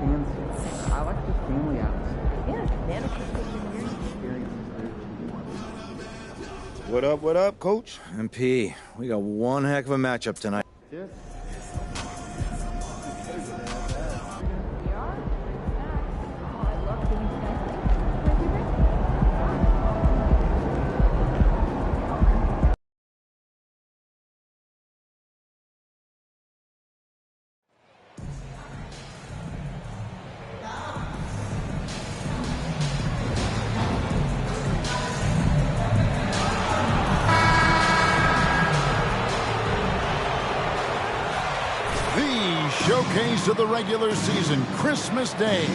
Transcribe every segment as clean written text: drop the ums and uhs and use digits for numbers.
fans, I like the family atmosphere. Yeah, man. What up, Coach? MP, we got one heck of a matchup tonight. Yeah. Showcase of the regular season, Christmas Day.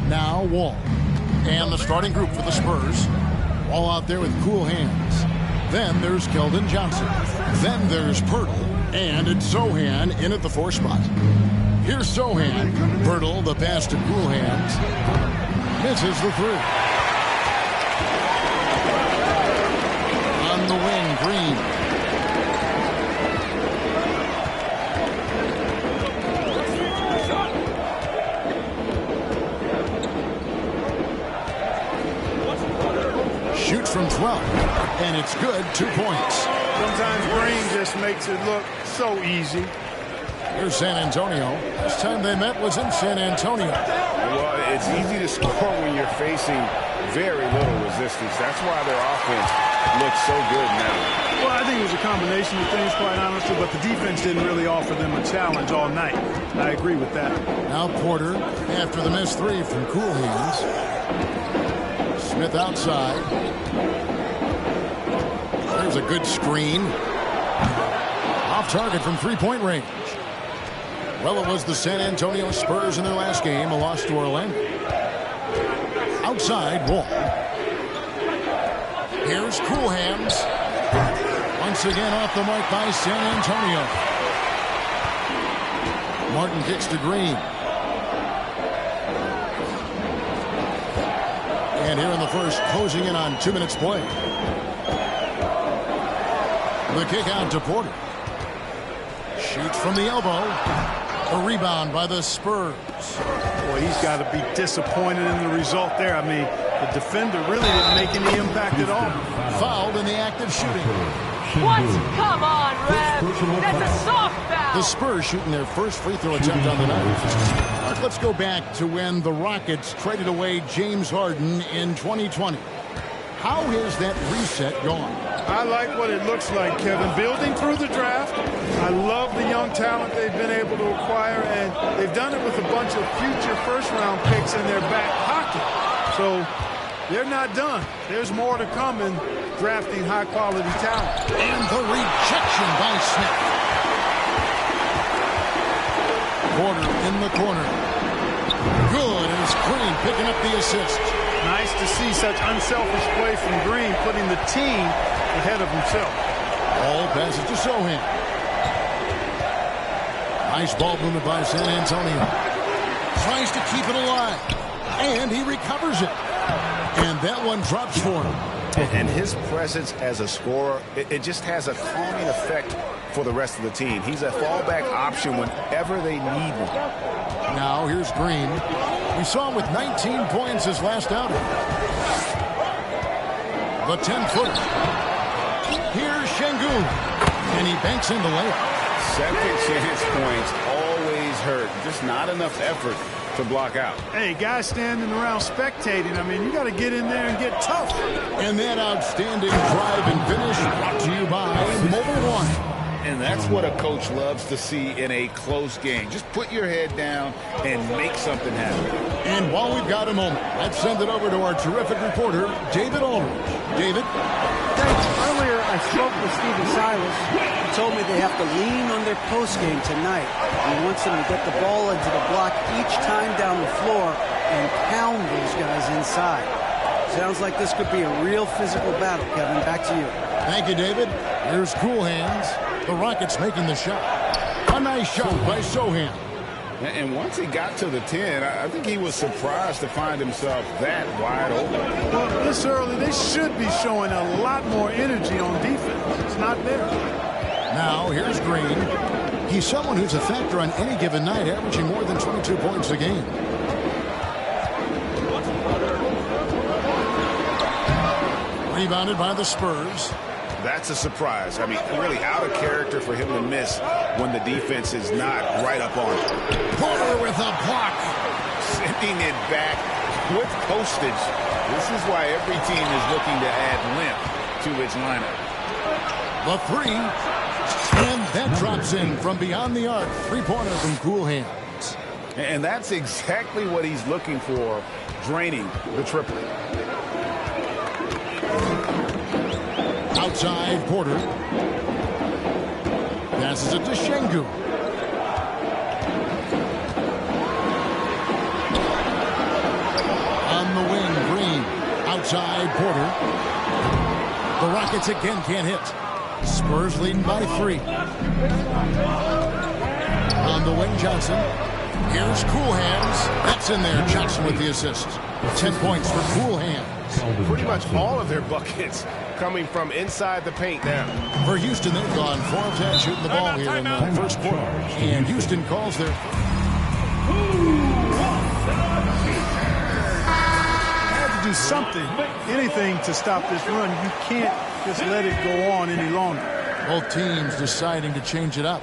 Now Wall. And the starting group for the Spurs. Wall out there with cool hands. Then there's Keldon Johnson. Then there's Pirtle. And it's Sohan in at the 4 spot. Here's Sohan. Pirtle, the pass to cool hands. Misses the 3. On the wing, Green. Shoots from 12. And it's good, 2 points. Sometimes Green just makes it look so easy. Here's San Antonio. Last time they met was in San Antonio. Well, it's easy to score when you're facing very little resistance. That's why their offense looks so good now. Well, I think it was a combination of things, quite honestly, but the defense didn't really offer them a challenge all night. I agree with that. Now Porter, after the missed 3 from cool hands. Smith outside. There's a good screen. Off target from 3-point range. Well, it was the San Antonio Spurs in their last game, a loss to Orlando. Outside, Wall. Here's Cool Hands. Once again off the mark by San Antonio. Martin kicks to Green. And here in the first, closing in on 2 minutes play. The kick out to Porter. Shoots from the elbow. A rebound by the Spurs. Boy, he's got to be disappointed in the result there. I mean, the defender really didn't make any impact at all. Fouled in the act of shooting. What? Come on, Rev. That's a soft foul. The Spurs shooting their first free throw attempt on the night. Mark, let's go back to when the Rockets traded away James Harden in 2020. How has that reset gone? I like what it looks like, Kevin. Building through the draft. I love the young talent they've been able to acquire, and they've done it with a bunch of future first-round picks in their back pocket. So they're not done. There's more to come in drafting high-quality talent. And the rejection by Smith. Porter in the corner. Good, and it's Green picking up the assist. Nice to see such unselfish play from Green, putting the team ahead of himself. All passes to Sohan. Nice ball movement by San Antonio. Tries to keep it alive. And he recovers it. And that one drops for him. And his presence as a scorer, it just has a calming effect for the rest of the team. He's a fallback option whenever they need one. Now here's Green. We saw him with 19 points his last outing. The 10-footer. Here's Şengün. And he banks in the layup. Second chance points always hurt. Just not enough effort to block out. Hey, guys standing around spectating, I mean, you got to get in there and get tough. And that outstanding drive and finish brought to you by Mobile One. And that's what a coach loves to see in a close game. Just put your head down and make something happen. And while we've got a moment, let's send it over to our terrific reporter, David Aldridge. David? Thanks. Earlier, I spoke with Stephen Silas. He told me they have to lean on their postgame tonight. He wants them to get the ball into the block each time down the floor and pound those guys inside. Sounds like this could be a real physical battle, Kevin. Back to you. Thank you, David. Here's Cool Hands. The Rockets making the shot. A nice shot by Sohan. And once he got to the 10, I think he was surprised to find himself that wide open. Well, this early, they should be showing a lot more energy on defense. It's not there. Now, here's Green. He's someone who's a factor on any given night, averaging more than 22 points a game. Rebounded by the Spurs. That's a surprise. I mean, really out of character for him to miss when the defense is not right up on him. Porter with a block. Sending it back with postage. This is why every team is looking to add length to its lineup. The three. And that drops in from beyond the arc. Three-pointer from Cool Hands. And that's exactly what he's looking for, draining the triple. Outside Porter. Passes it to Şengün. On the wing, Green. Outside Porter. The Rockets again can't hit. Spurs leading by 3. On the wing, Johnson. Here's Cool Hands. That's in there. Johnson with the assist. 10 points for Cool Hands. Pretty much all of their buckets coming from inside the paint now. For Houston, they've gone 4 of 10 shooting the ball here in the first quarter. And Houston calls their... Have to do something, anything to stop this run. You can't just let it go on any longer. Both teams deciding to change it up.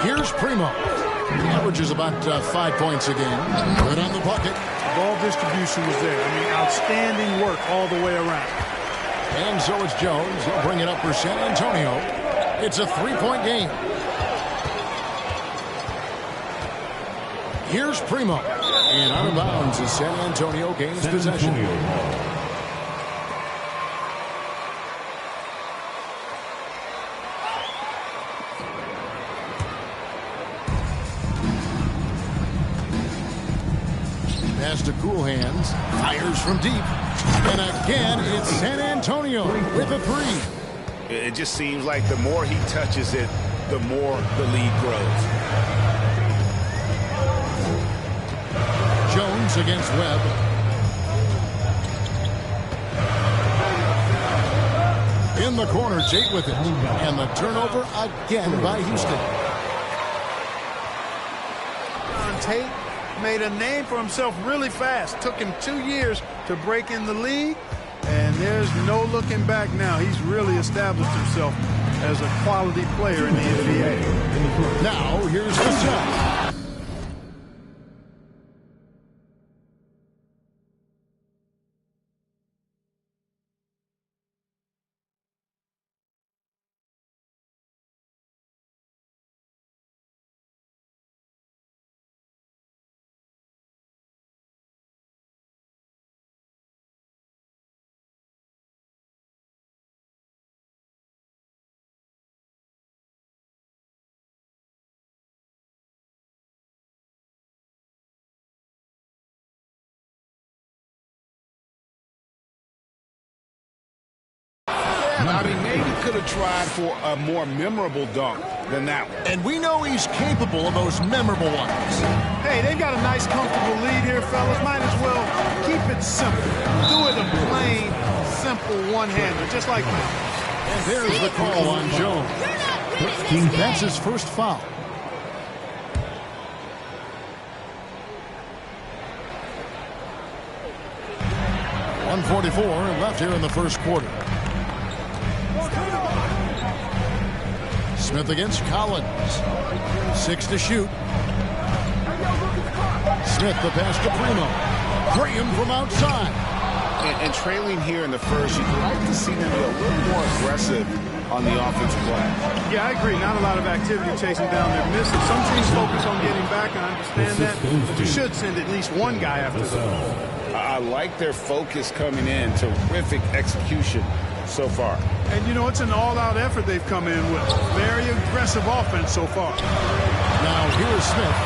Here's Primo. He averages about 5 points a game. Good on the bucket. Ball distribution was there. I mean, outstanding work all the way around. And so it's Jones. He'll bring it up for San Antonio. It's a 3-point game. Here's Primo. And out of bounds as San Antonio gains possession. Pass to Cool Hands. Fires from deep. And again, it's San Antonio with a 3. It just seems like the more he touches it, the more the lead grows. Jones against Webb. In the corner, Tate with it. And the turnover again by Houston. Tate made a name for himself really fast. Took him 2 years to break in the league, and there's no looking back now. He's really established himself as a quality player in the NBA. Now, here's the shot. I mean, maybe could have tried for a more memorable dunk than that one. And we know he's capable of those memorable ones. Hey, they've got a nice, comfortable lead here, fellas. Might as well keep it simple. Do it a plain, simple one-hander, just like that. And there's the call on Jones. That's his first foul. .144 left here in the first quarter. Smith against Collins. 6 to shoot. Smith the pass to Primo. Graham from outside. And trailing here in the first, you'd like to see them be a little more aggressive on the offensive glass. Yeah, I agree. Not a lot of activity chasing down their misses. Some teams focus on getting back. I understand that. But you should send at least one guy after them. I like their focus coming in. Terrific execution so far. And, you know, it's an all-out effort they've come in with. Very aggressive offense so far. Now, here's Smith.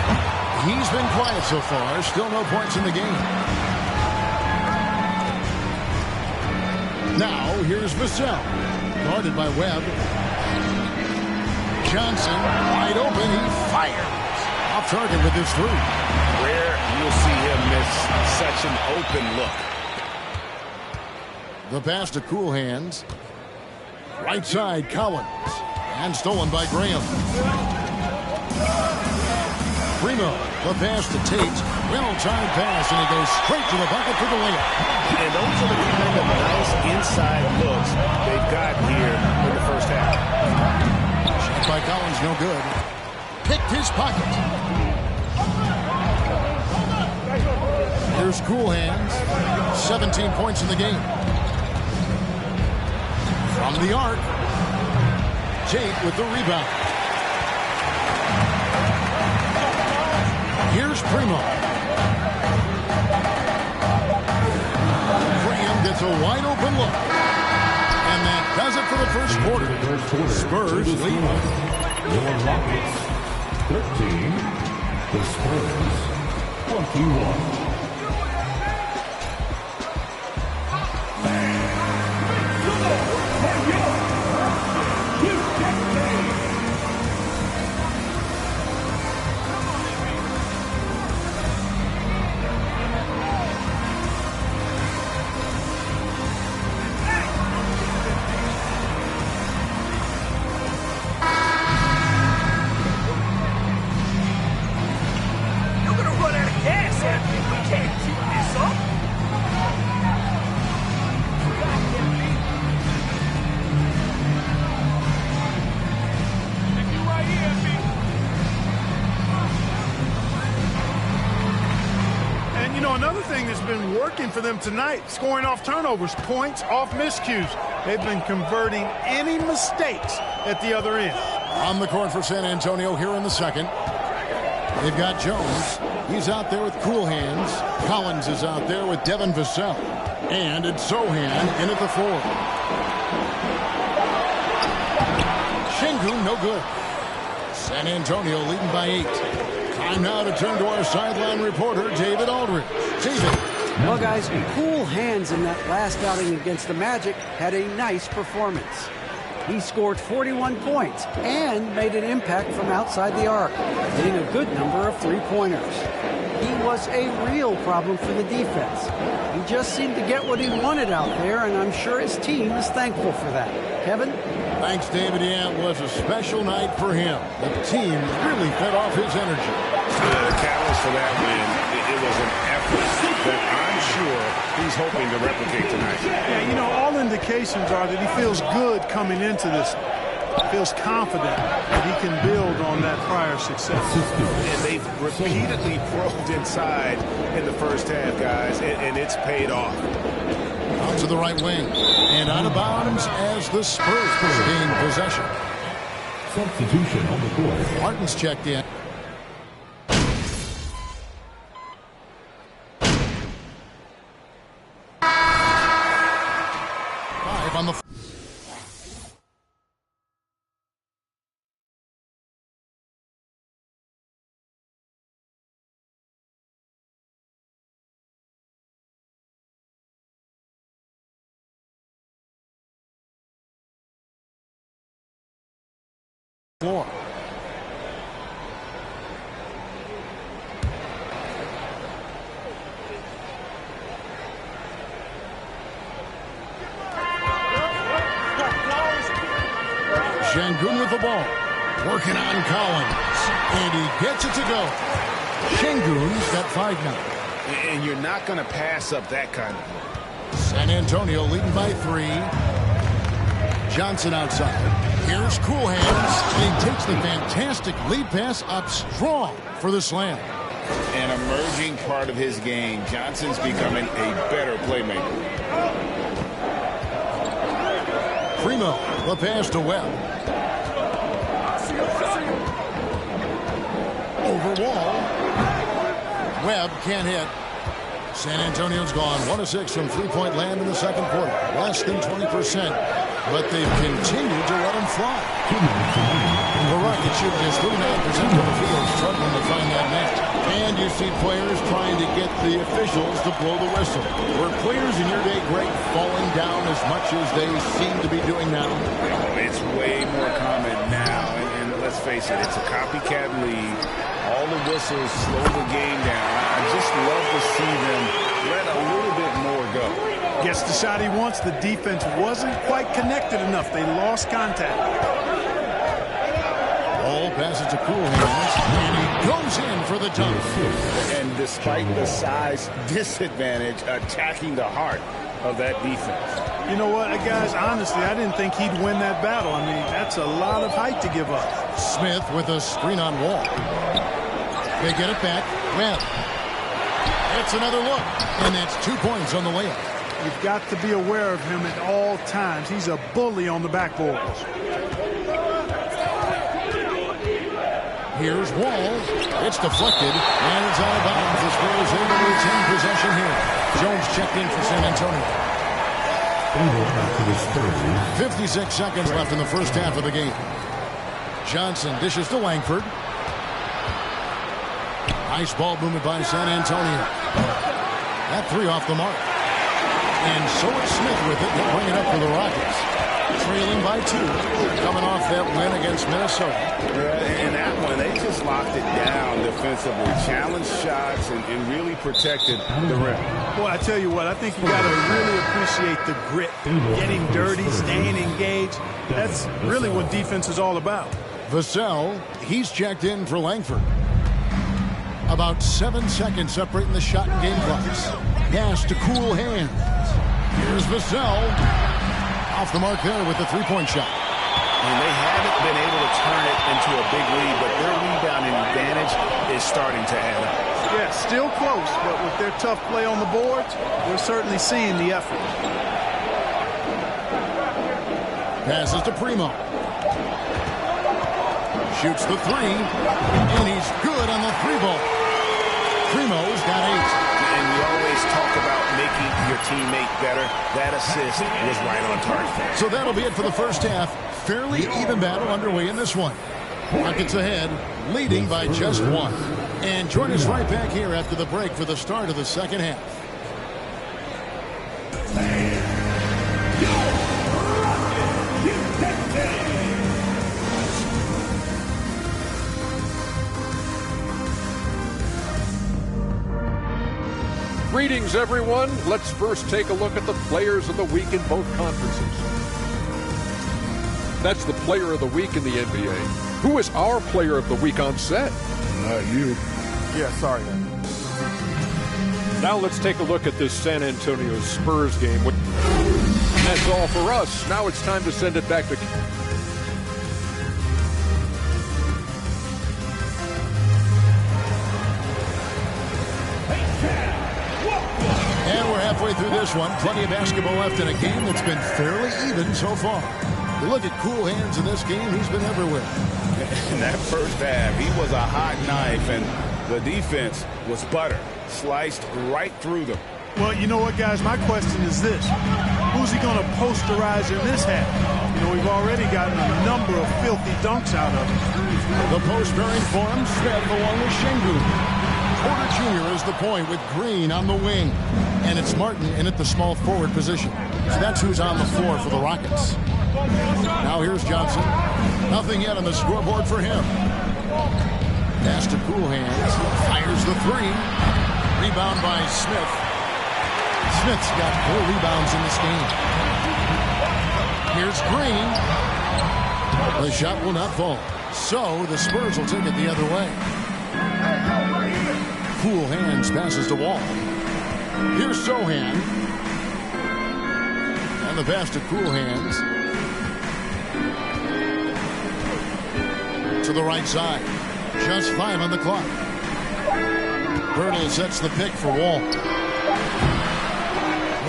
He's been quiet so far. Still no points in the game. Now, here's Vassell. Guarded by Webb. Johnson, wide open, he fires. Off target with his three. Rare you'll see him miss such an open look. The pass to Cool Hands. Right side, Collins. And stolen by Graham. Primo, the pass to Tate. Well-timed pass, and he goes straight to the bucket for the layup. And those are the kind of nice inside looks they've got here in the first half. Shot by Collins, no good. Picked his pocket. Here's Cool Hands. 17 points in the game. From the arc. Tate with the rebound. Here's Primo. Graham gets a wide open look. And that does it for the first quarter. Spurs lead. Your Rockets 13, the Spurs 21. Another thing that's been working for them tonight, scoring off turnovers, points off miscues. They've been converting any mistakes at the other end. On the court for San Antonio here in the second. They've got Jones. He's out there with Cool Hands. Collins is out there with Devin Vassell. And it's Zohan in at the 4. Şengün no good. San Antonio leading by 8. Time now to turn to our sideline reporter, David Aldridge. David. Well, guys, Cool Hands in that last outing against the Magic had a nice performance. He scored 41 points and made an impact from outside the arc, hitting a good number of three-pointers. He was a real problem for the defense. He just seemed to get what he wanted out there, and I'm sure his team is thankful for that. Kevin? Thanks, David. Yeah, it was a special night for him. The team really fed off his energy. The catalyst for that win, it was an effort that I'm sure he's hoping to replicate tonight. Yeah, all indications are that he feels good coming into this. Feels confident that he can build on that prior success. And they've repeatedly probed inside in the first half, guys, and it's paid off. Out to the right wing. And out of bounds as the Spurs gain possession. Substitution on the court. Martin's checked in. 5 on the floor. Şengün with the ball. Working on Collins. And he gets it to go. Şengün's got 5 now. And you're not going to pass up that kind of ball. San Antonio leading by 3. Johnson outside. Here's Cool Hands. And he takes the fantastic lead pass up strong for the slam. An emerging part of his game. Johnson's becoming a better playmaker. Primo, the pass to Webb. Over Wall. Webb can't hit. San Antonio's gone 1 of 6 from three-point land in the second quarter. Less than 20%. But they've continued to let him fly. The Rockets shooting just 39% from the field, struggling to find that net. And you see players trying to get the officials to blow the whistle. Were players in your day, Greg, falling down as much as they seem to be doing now? It's way more common now. And let's let's face it, it's a copycat league. All the whistles slow the game down. I just love to see them let a little bit more go. Gets the shot he wants. The defense wasn't quite connected enough. They lost contact. Ball passes to Cool Hands, and he goes in for the dunk. And despite the size disadvantage, attacking the heart of that defense. You know what, guys? Honestly, I didn't think he'd win that battle. I mean, that's a lot of height to give up. Smith with a screen on Wall. They get it back. Webb. It's another look, and that's 2 points on the layup. You've got to be aware of him at all times. He's a bully on the backboards. Here's Wall. It's deflected, and it's out of bounds. The Spurs able to retain possession here. Jones checked in for San Antonio. 56 seconds left in the first half of the game. Johnson dishes to Langford. Nice ball movement by San Antonio. That three off the mark. And so it's Smith with it. He'll bring it up for the Rockets. Trailing by 2. Coming off that win against Minnesota. In that one, they just locked it down defensively. Challenged shots and really protected the rim. Boy, I tell you what, I think you got to really appreciate the grit. Getting dirty, staying engaged. That's really what defense is all about. Vassell, he's checked in for Langford. About 7 seconds separating the shot and game clocks. Pass to Cool Hands. Here's Vassell. Off the mark there with the three-point shot. And they haven't been able to turn it into a big lead, but their rebounding advantage is starting to add up. Yeah, still close, but with their tough play on the boards, we're certainly seeing the effort. Passes to Primo. Shoots the three, and he's good on the three ball. Primo's got 8. And we always talk about making your teammate better. That assist was right on target. So that'll be it for the first half. Fairly even battle underway in this one. Rockets ahead, leading by just 1. And join us right back here after the break for the start of the second half. Greetings, everyone. Let's first take a look at the players of the week in both conferences. That's the player of the week in the NBA. Who is our player of the week on set? Not you. Yeah, sorry. Now let's take a look at this San Antonio Spurs game. That's all for us. Now it's time to send it back to... And we're halfway through this one. Plenty of basketball left in a game that's been fairly even so far. You look at Cool Hands in this game, he's been everywhere. In that first half, he was a hot knife, and the defense was butter. Sliced right through them. Well, you know what, guys? My question is this. Who's he going to posterize in this half? You know, we've already gotten a number of filthy dunks out of him. The post bearing for him, Smith along with Shingu. Porter Jr. is the point with Green on the wing. And it's Martin in at the small forward position. So that's who's on the floor for the Rockets. Now here's Johnson. Nothing yet on the scoreboard for him. Pass to Cool Hands. Fires the three. Rebound by Smith. Smith's got 4 rebounds in this game. Here's Green. The shot will not fall. So the Spurs will take it the other way. Cool Hands passes to Wall. Here's Sohan. And the pass to Cool Hands. To the right side. Just 5 on the clock. Pirtle sets the pick for Wall.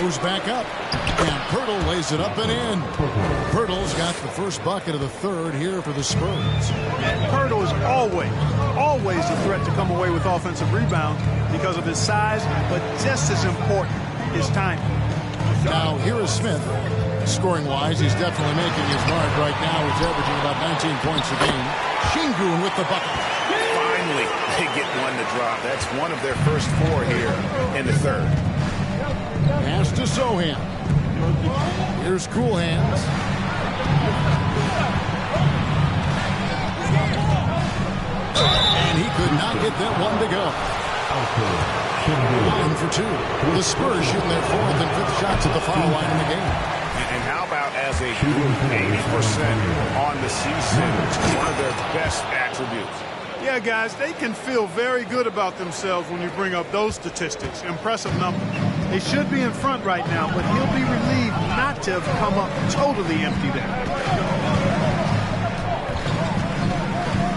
Moves back up. And Pirtle lays it up and in. Pirtle's got the first bucket of the third here for the Spurs. Pirtle is always a threat to come away with offensive rebounds because of his size, but just as important, his timing. Now, here is Smith. Scoring-wise, he's definitely making his mark right now. He's averaging about 19 points a game. Shingun with the bucket. Finally, they get one to drop. That's one of their first 4 here in the third. Pass to Sohan. Here's Cool Hands. And he could not get that one to go. 1 for 2. The Spurs shooting their 4th and 5th shots at the foul line in the game. And how about as a group, 80% on the season, one of their best attributes. Yeah, guys, they can feel very good about themselves when you bring up those statistics. Impressive number. They should be in front right now, but he'll be relieved not to have come up totally empty there.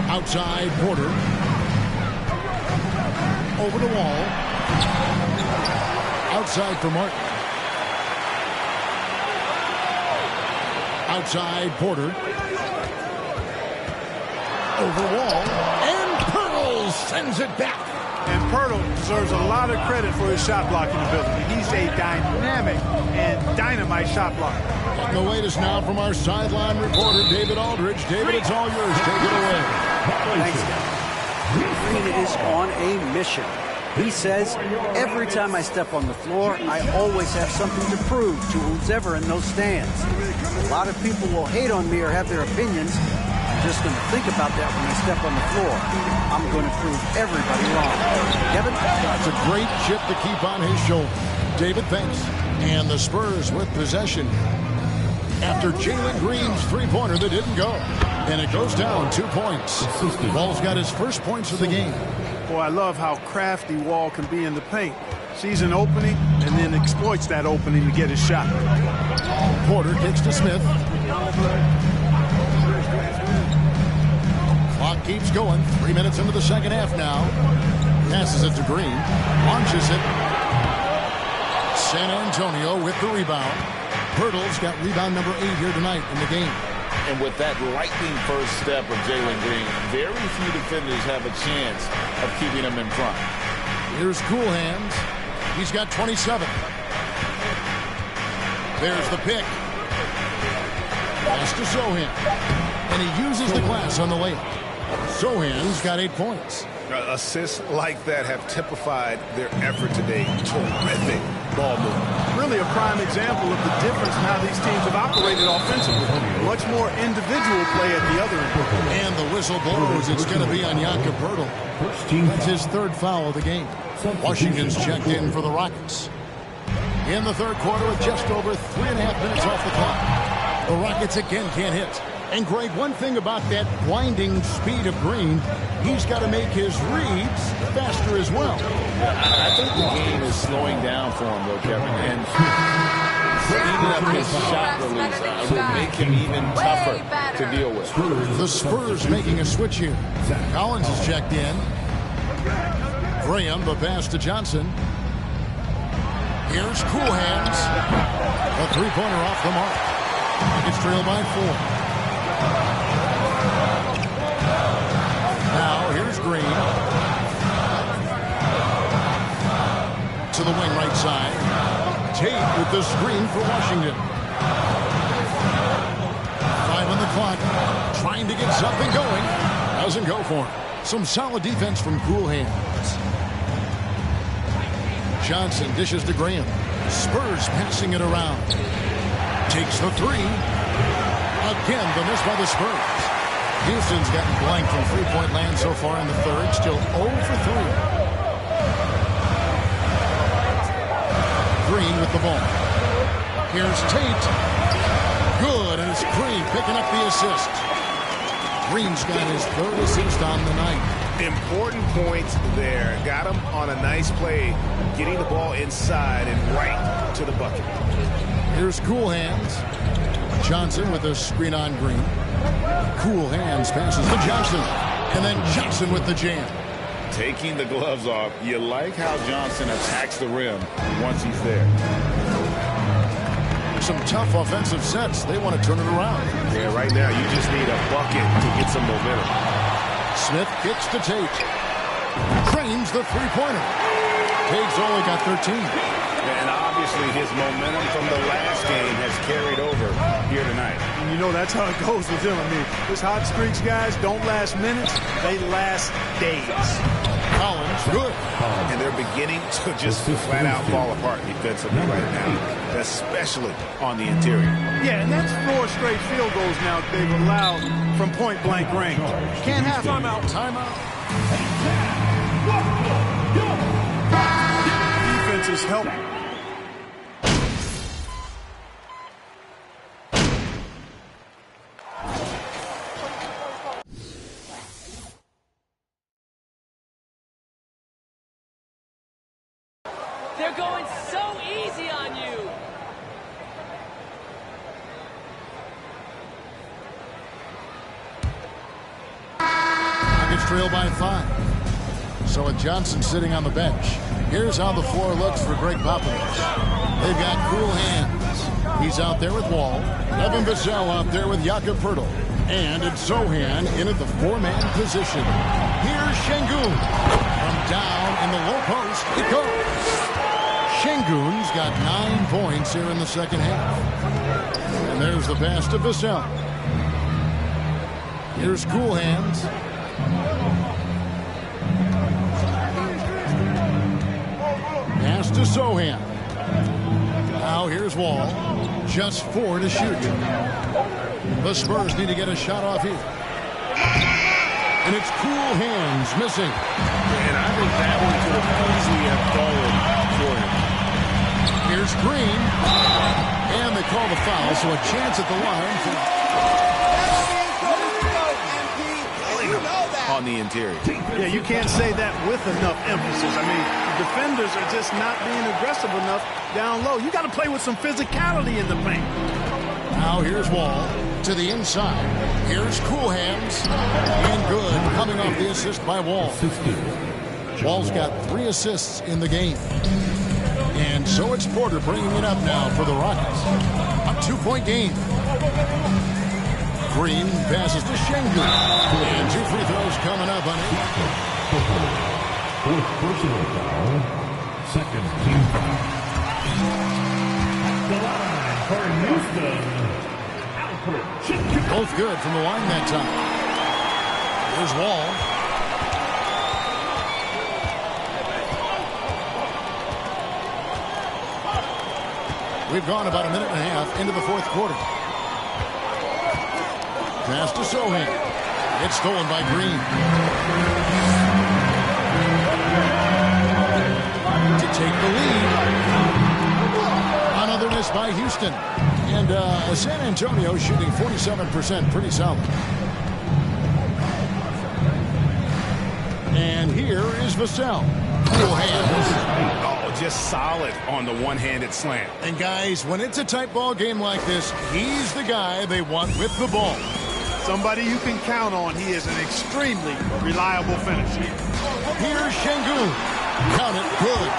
Outside, Porter. Over the wall. Outside for Martin. Outside, Porter. Over wall. And Pirtle sends it back. And Pirtle deserves a lot of credit for his shot blocking ability. He's a dynamic and dynamite shot blocker. And the latest now from our sideline reporter, David Aldridge. David, it's all yours. Take it away. Thanks, guys. Green is on a mission. He says, every time I step on the floor, I always have something to prove to who's ever in those stands. A lot of people will hate on me or have their opinions. I'm just going to think about that when I step on the floor. I'm going to prove everybody wrong. Kevin? That's a great chip to keep on his shoulder. David, thanks. And the Spurs with possession after Jalen Green's three-pointer that didn't go. And it goes down 2 points. Wall's got his first points of the game. Boy, I love how crafty Wall can be in the paint. Sees an opening and then exploits that opening to get his shot. Porter kicks to Smith. Clock keeps going. 3 minutes into the second half now. Passes it to Green. Launches it. San Antonio with the rebound. Pirtle's got rebound number 8 here tonight in the game. And with that lightning first step of Jalen Green, very few defenders have a chance of keeping him in front. Here's Cool Hands. He's got 27. There's the pick. Pass to Sohan. And he uses the glass on the layup. Sohan's got 8 points. Assists like that have typified their effort today. Terrific ball movement. Really a prime example of the difference in how these teams have operated offensively. Much more individual play at the other end. And the whistle blows. It's going to be on Jakob Pirtle. That's his 3rd foul of the game. Washington's checked in for the Rockets. In the 3rd quarter with just over 3.5 minutes off the clock. The Rockets again can't hit. And Greg, one thing about that blinding speed of Green, he's got to make his reads faster as well. I think the game is slowing down for him, though, Kevin. And speeding up his shot release will make him even tougher to deal with. The Spurs making a switch here. Collins is checked in. Graham, the pass to Johnson. Here's Cool Hands. A three-pointer off the mark. It's trailed by 4. Now here's Green. To the wing right side. Tate with the screen for Washington. 5 on the clock. Trying to get something going. Doesn't go for him. Some solid defense from Cool Hands. Johnson dishes to Graham. Spurs passing it around. Takes the 3. Again, the miss by the Spurs. Houston's gotten blank from three-point land so far in the 3rd. Still 0 for 3. Green with the ball. Here's Tate. Good, and it's Green picking up the assist. Green's got his 3rd assist on the night. Important points there. Got him on a nice play, getting the ball inside and right to the bucket. Here's Cool Hands. Johnson with a screen on Green. Cool Hands passes to Johnson. And then Johnson with the jam. Taking the gloves off. You like how Johnson attacks the rim once he's there. Some tough offensive sets. They want to turn it around. Yeah, right now you just need a bucket to get some momentum. Smith kicks to Tate. Cranes the three-pointer. Tate's only got 13. And obviously his momentum from the last game has carried over here tonight. And you know that's how it goes with him. I mean, his hot streaks, guys, don't last minutes. They last days. Collins, good. And they're beginning to just flat out fall apart defensively right now, especially on the interior. Yeah, and that's 4 straight field goals now they've allowed from point-blank range. Can't have timeout. Defense is helping. They're going so easy on you. Nuggets trail by 5. So with Johnson sitting on the bench, here's how the floor looks for Greg Popovich. They've got cool hands. He's out there with Wall. Evan Vassell out there with Jakob Poeltl. And it's Zohan in at the 4-man position. Here's Şengün. From down in the low post, it goes. Şengün's got 9 points here in the second half. And there's the pass to Vassell. Here's cool hands. Pass to Zohan. Now here's Wall. Just 4 to shoot. The Spurs need to get a shot off here. And it's cool hands missing. And I think that one could have easily have fallen for him. Here's Green. And they call the foul, so a chance at the line for... on the interior. Yeah, you can't say that with enough emphasis. I mean, the defenders are just not being aggressive enough down low. You got to play with some physicality in the paint. Now here's Wall to the inside. Here's cool hands. And good, coming off the assist by Wall. Wall's got 3 assists in the game. And so it's Porter bringing it up now for the Rockets. A 2-point game. Green passes to Şengün. And 2 free throws coming up on it. 4th personal foul. 2nd team foul. The line for Houston. Both good from the line that time. Here's Wall. We've gone about a minute and a half into the 4th quarter. Pass to Zohan. It's stolen by Green. To take the lead. Another miss by Houston. And San Antonio shooting 47%. Pretty solid. And here is Vassell. Cool hands. Oh, just solid on the one-handed slam. And guys, when it's a tight ball game like this, he's the guy they want with the ball. Somebody you can count on. He is an extremely reliable finisher. Here's Şengün. Count it. Good.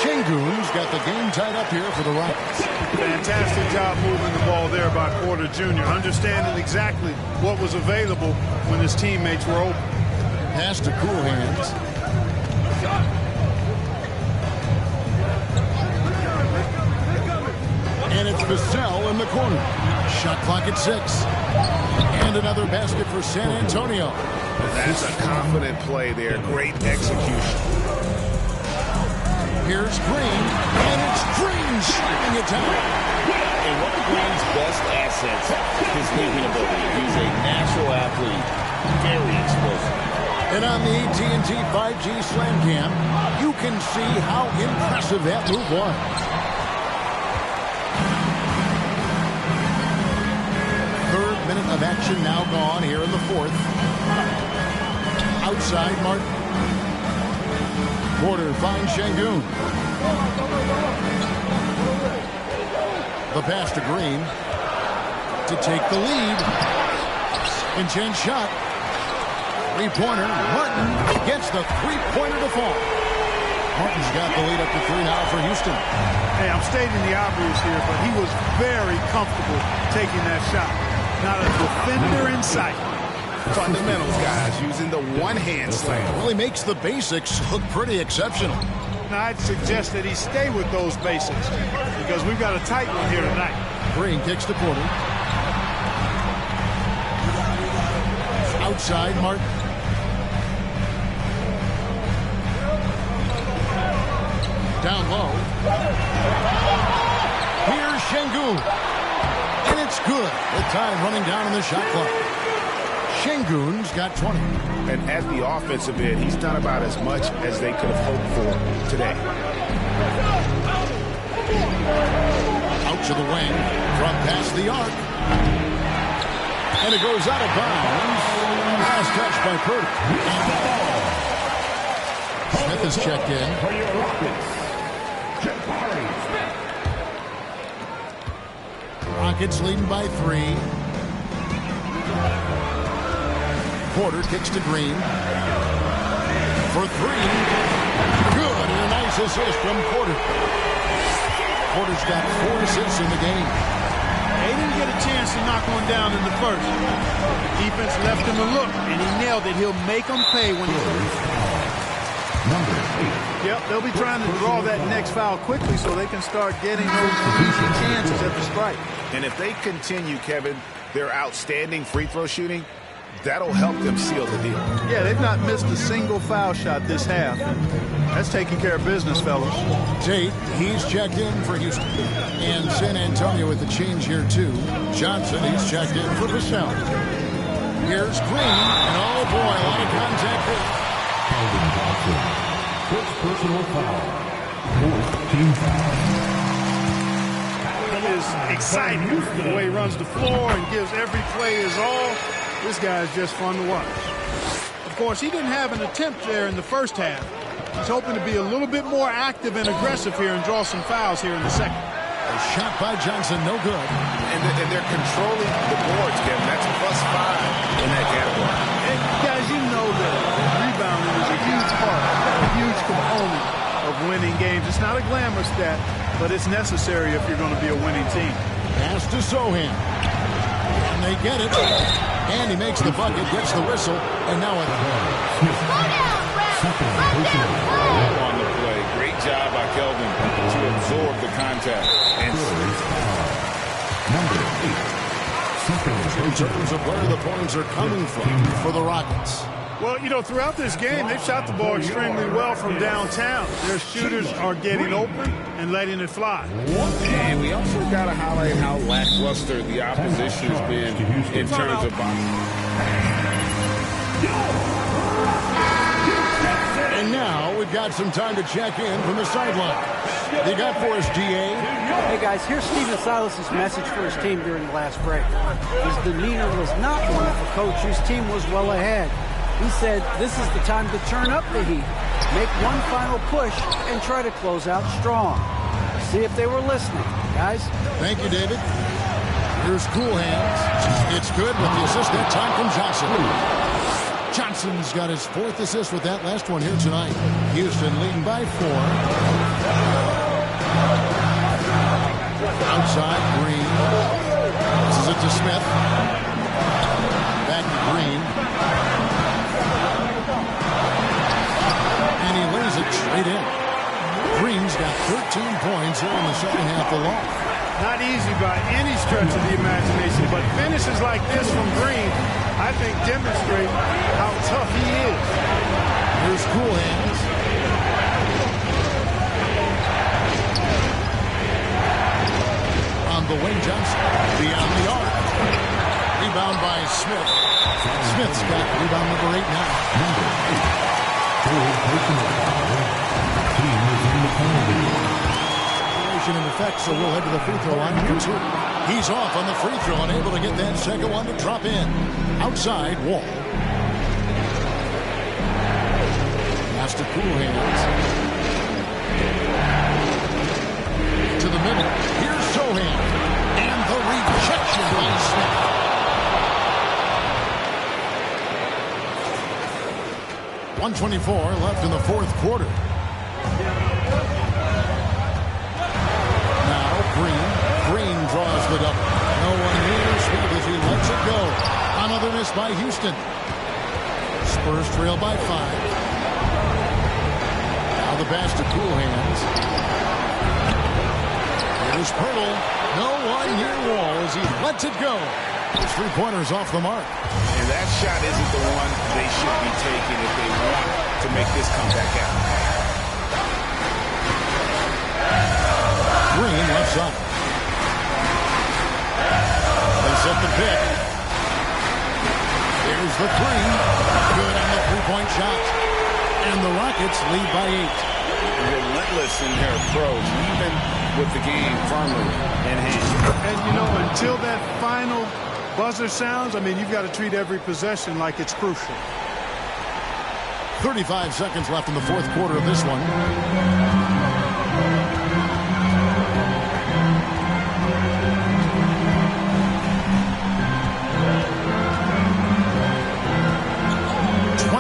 Şengün's got the game tied up here for the Rockets. Fantastic job moving the ball there by Porter Jr., understanding exactly what was available when his teammates were open. Pass to cool hands. And it's Vassell in the corner. Shot clock at 6. And another basket for San Antonio. That's a confident play there. Great execution. Here's Green. And it's Green shooting it down. And one of Green's best assets is his leaping ability. He's a natural athlete. Very explosive. And on the AT&T 5G Slam Cam, you can see how impressive that move was. Minute of action now gone here in the 4th. Outside Martin. Porter finds Şengün. The pass to Green to take the lead. Intense shot. 3-pointer. Martin gets the 3-pointer to fall. Martin's got the lead up to 3 now for Houston. Hey, I'm stating the obvious here, but he was very comfortable taking that shot. Not a defender in sight. Fundamentals, guys, using the one-hand slam. Well, he makes the basics look pretty exceptional. Now, I'd suggest that he stay with those basics because we've got a tight one here tonight. Green kicks to Porter. Outside, Martin. Down low. Here's Şengün. And it's good with time running down in the shot clock. Şengün's got 20. And at the offensive end, he's done about as much as they could have hoped for today. Out to the wing, from past the arc. And it goes out of bounds. Last touch by Purdy. Smith is checked in. Rockets leading by 3. Porter kicks to Green. For 3. Good, and a nice assist from Porter. Porter's got 4 assists in the game. They didn't get a chance to knock one down in the first. The defense left him a look, and he nailed it. He'll make them pay when he's Number 8. Yep, they'll be trying to draw that next foul quickly so they can start getting those easy chances at the strike. And if they continue, Kevin, their outstanding free throw shooting, that'll help them seal the deal. Yeah, they've not missed a single foul shot this half. That's taking care of business, fellas. Tate, he's checked in for Houston. And San Antonio with the change here, too. Johnson, he's checked in for Vassell. Here's Green, and oh boy, a lot of contact there. Keldon Johnson. First personal foul. Fourth team foul. Is exciting the way he runs the floor and gives every play his all. This guy is just fun to watch. Of course, he didn't have an attempt there in the first half. He's hoping to be a little bit more active and aggressive here and draw some fouls here in the second. A shot by Johnson, no good. And they're controlling the boards, Kevin. That's +5 in that category. And guys, you know that rebounding is a huge part, a huge component of winning games. It's not a glamour stat, but it's necessary if you're going to be a winning team. Pass to Sohan. And they get it. And he makes the bucket, gets the whistle, and now it's on the play. Great job by Keldon to absorb the contact. And Number 8. in terms of where the points are coming from for the Rockets. Well, you know, throughout this game, they've shot the ball extremely well from downtown. Their shooters are getting open and letting it fly. And we also got to highlight how lackluster the opposition has been in terms of And now we've got some time to check in from the sideline. They got for us, GA. Hey guys, here's Stephen Silas' message for his team during the last break. His demeanor was not one of a coach whose team was well ahead. He said this is the time to turn up the heat, make one final push, and try to close out strong. See if they were listening, guys. Thank you, David. Here's Cool Hands. It's good with the assist that time from Johnson. Johnson's got his 4th assist with that last one here tonight. Houston leading by 4. Outside, Green. This is it to Smith. Back to Green. And he lays it straight in. Green's got 13 points here in the second half alone. Not easy by any stretch of the imagination, but finishes like this from Green, I think, demonstrate how tough he is. Here's Cool Hands. On the wing, Johnson. Beyond the arc. Rebound by Smith. Smith's got rebound number 8 now. Number 8. Fourth personal foul. Team is in the penalty. In effect, so we'll head to the free throw line for 2. He's off on the free throw, unable to get that second one to drop in. Outside, Wall. Pass to Cool Hands. To the middle. Here's Sohan. And the rejection by Smith. 1:24 left in the 4th quarter. Green draws the double. No one near Smith as he lets it go. Another miss by Houston. Spurs trail by 5. Now the pass to Cool Hands. Here's Pirtle. No one near Wall as he lets it go. His 3-pointers off the mark. And that shot isn't the one they should be taking if they want to make this comeback out. Green left side. They set the pick. Here's the three. Good on the three-point shot. And the Rockets lead by 8. Relentless in their approach, even with the game firmly in hand. And, you know, until that final buzzer sounds, I mean, you've got to treat every possession like it's crucial. 35 seconds left in the fourth quarter of this one.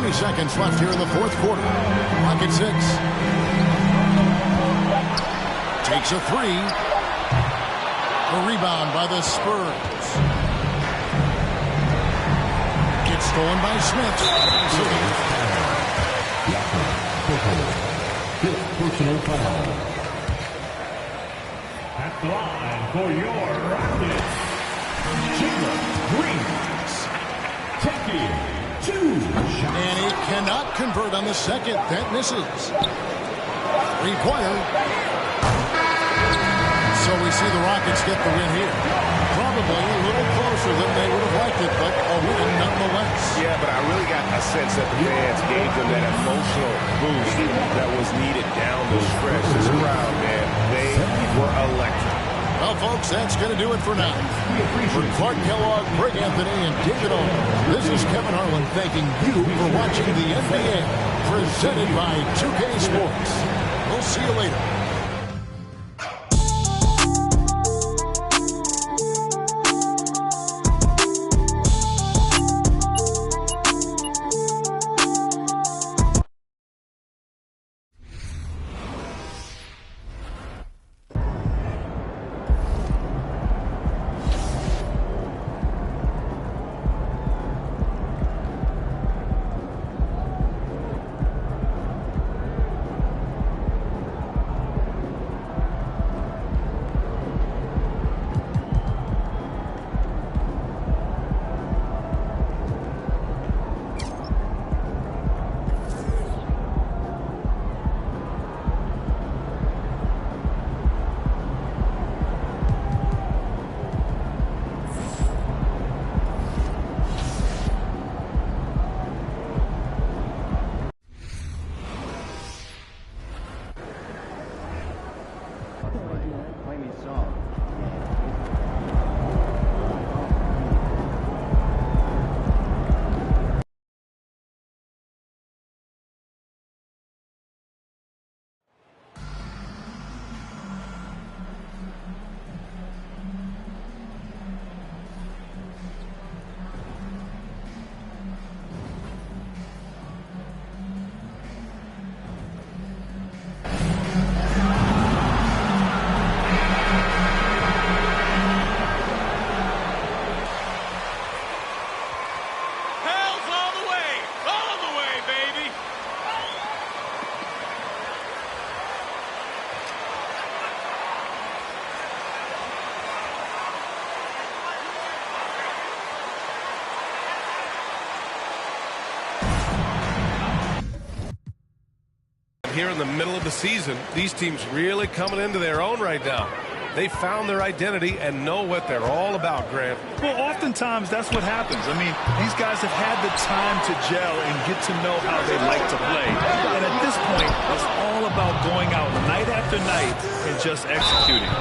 Seconds left here in the fourth quarter. Rocket 6. Takes a three. A rebound by the Spurs. Gets stolen by Smith. Fifth personal foul. At the line for your Rockets, Jalen Green. Taking 2 shots. And he cannot convert on the second. That misses. 3-pointer. So we see the Rockets get the win here. Probably a little closer than they would have liked it, but a win nonetheless. Yeah, but I really got a sense that the fans gave them that emotional boost that was needed down the stretch. This crowd, man, they were electric. Well, folks, that's going to do it for now. For Clark Kellogg, Greg Anthony, and David Owen, this is Kevin Harlan thanking you for watching the NBA, presented by 2K Sports. We'll see you later. Here in the middle of the season, these teams really coming into their own right now. They found their identity and know what they're all about, Grant. Well, oftentimes that's what happens. I mean, these guys have had the time to gel and get to know how they like to play. And at this point, it's all about going out night after night and just executing.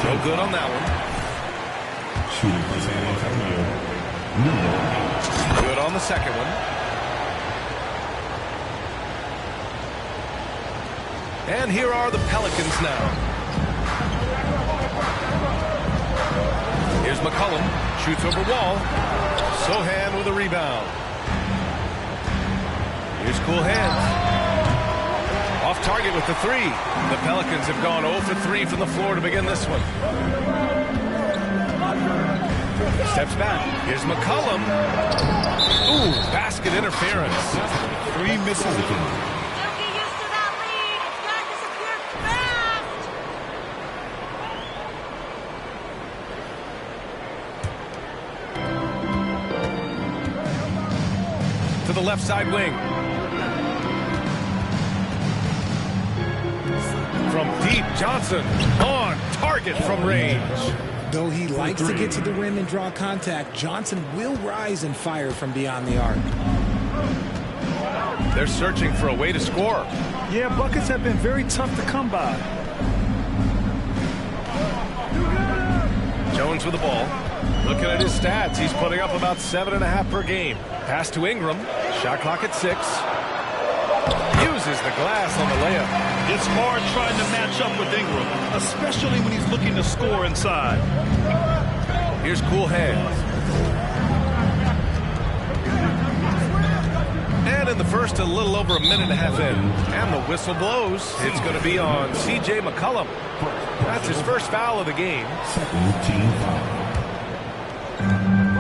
No good on that one. Shooting for San Antonio. Good on the second one. And here are the Pelicans now. Here's McCollum. Shoots over wall. Sohan with a rebound. Here's Cool Hands. Off target with the three. The Pelicans have gone 0 for 3 from the floor to begin this one. Steps back. Here's McCollum. Ooh, basket interference. 3 misses again. Don't get used to that lead. It's going to disappear fast. To the left side wing. From deep, Johnson on target from range. Though he likes to get to the rim and draw contact, Johnson will rise and fire from beyond the arc. They're searching for a way to score. Yeah, buckets have been very tough to come by. Jones with the ball. Looking at his stats, he's putting up about 7.5 per game. Pass to Ingram. Shot clock at 6. Uses the glass on the layup. It's hard trying to match up with Ingram, especially when he's looking to score inside. Here's cool hands. And in the first, a little over 1.5 minutes in. And the whistle blows. It's going to be on C.J. McCollum. That's his first foul of the game.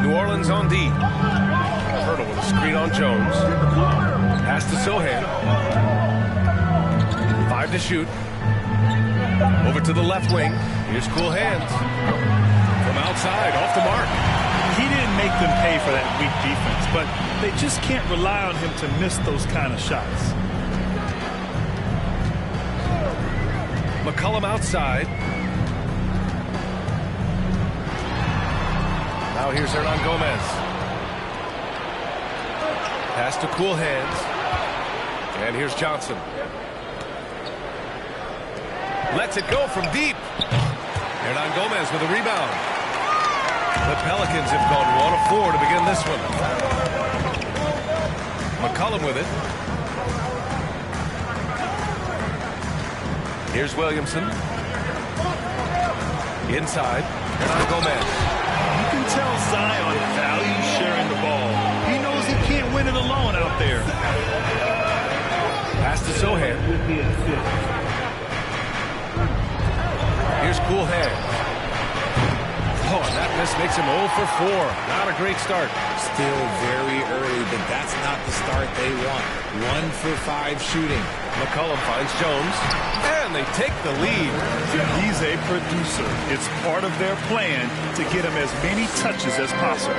New Orleans on D. Hurdle with a screen on Jones. Pass to Sohan. 5 to shoot. Over to the left wing. Here's cool hands. From outside, off the mark. He didn't make them pay for that weak defense, but they just can't rely on him to miss those kind of shots. McCollum outside. Now here's Hernan Gomez. Pass to cool hands. And here's Johnson. Lets it go from deep. Hernan Gomez with a rebound. The Pelicans have gone 1 of 4 to begin this one. McCollum with it. Here's Williamson. Inside. Hernan Gomez. You can tell Zion values sharing the ball. He knows he can't win it alone out there. Pass to Sohan. Here's cool hands. Oh, and that miss makes him 0 for 4. Not a great start. Still very early, but that's not the start they want. 1 for 5 shooting. McCollum finds Jones, and they take the lead. He's a producer. It's part of their plan to get him as many touches as possible.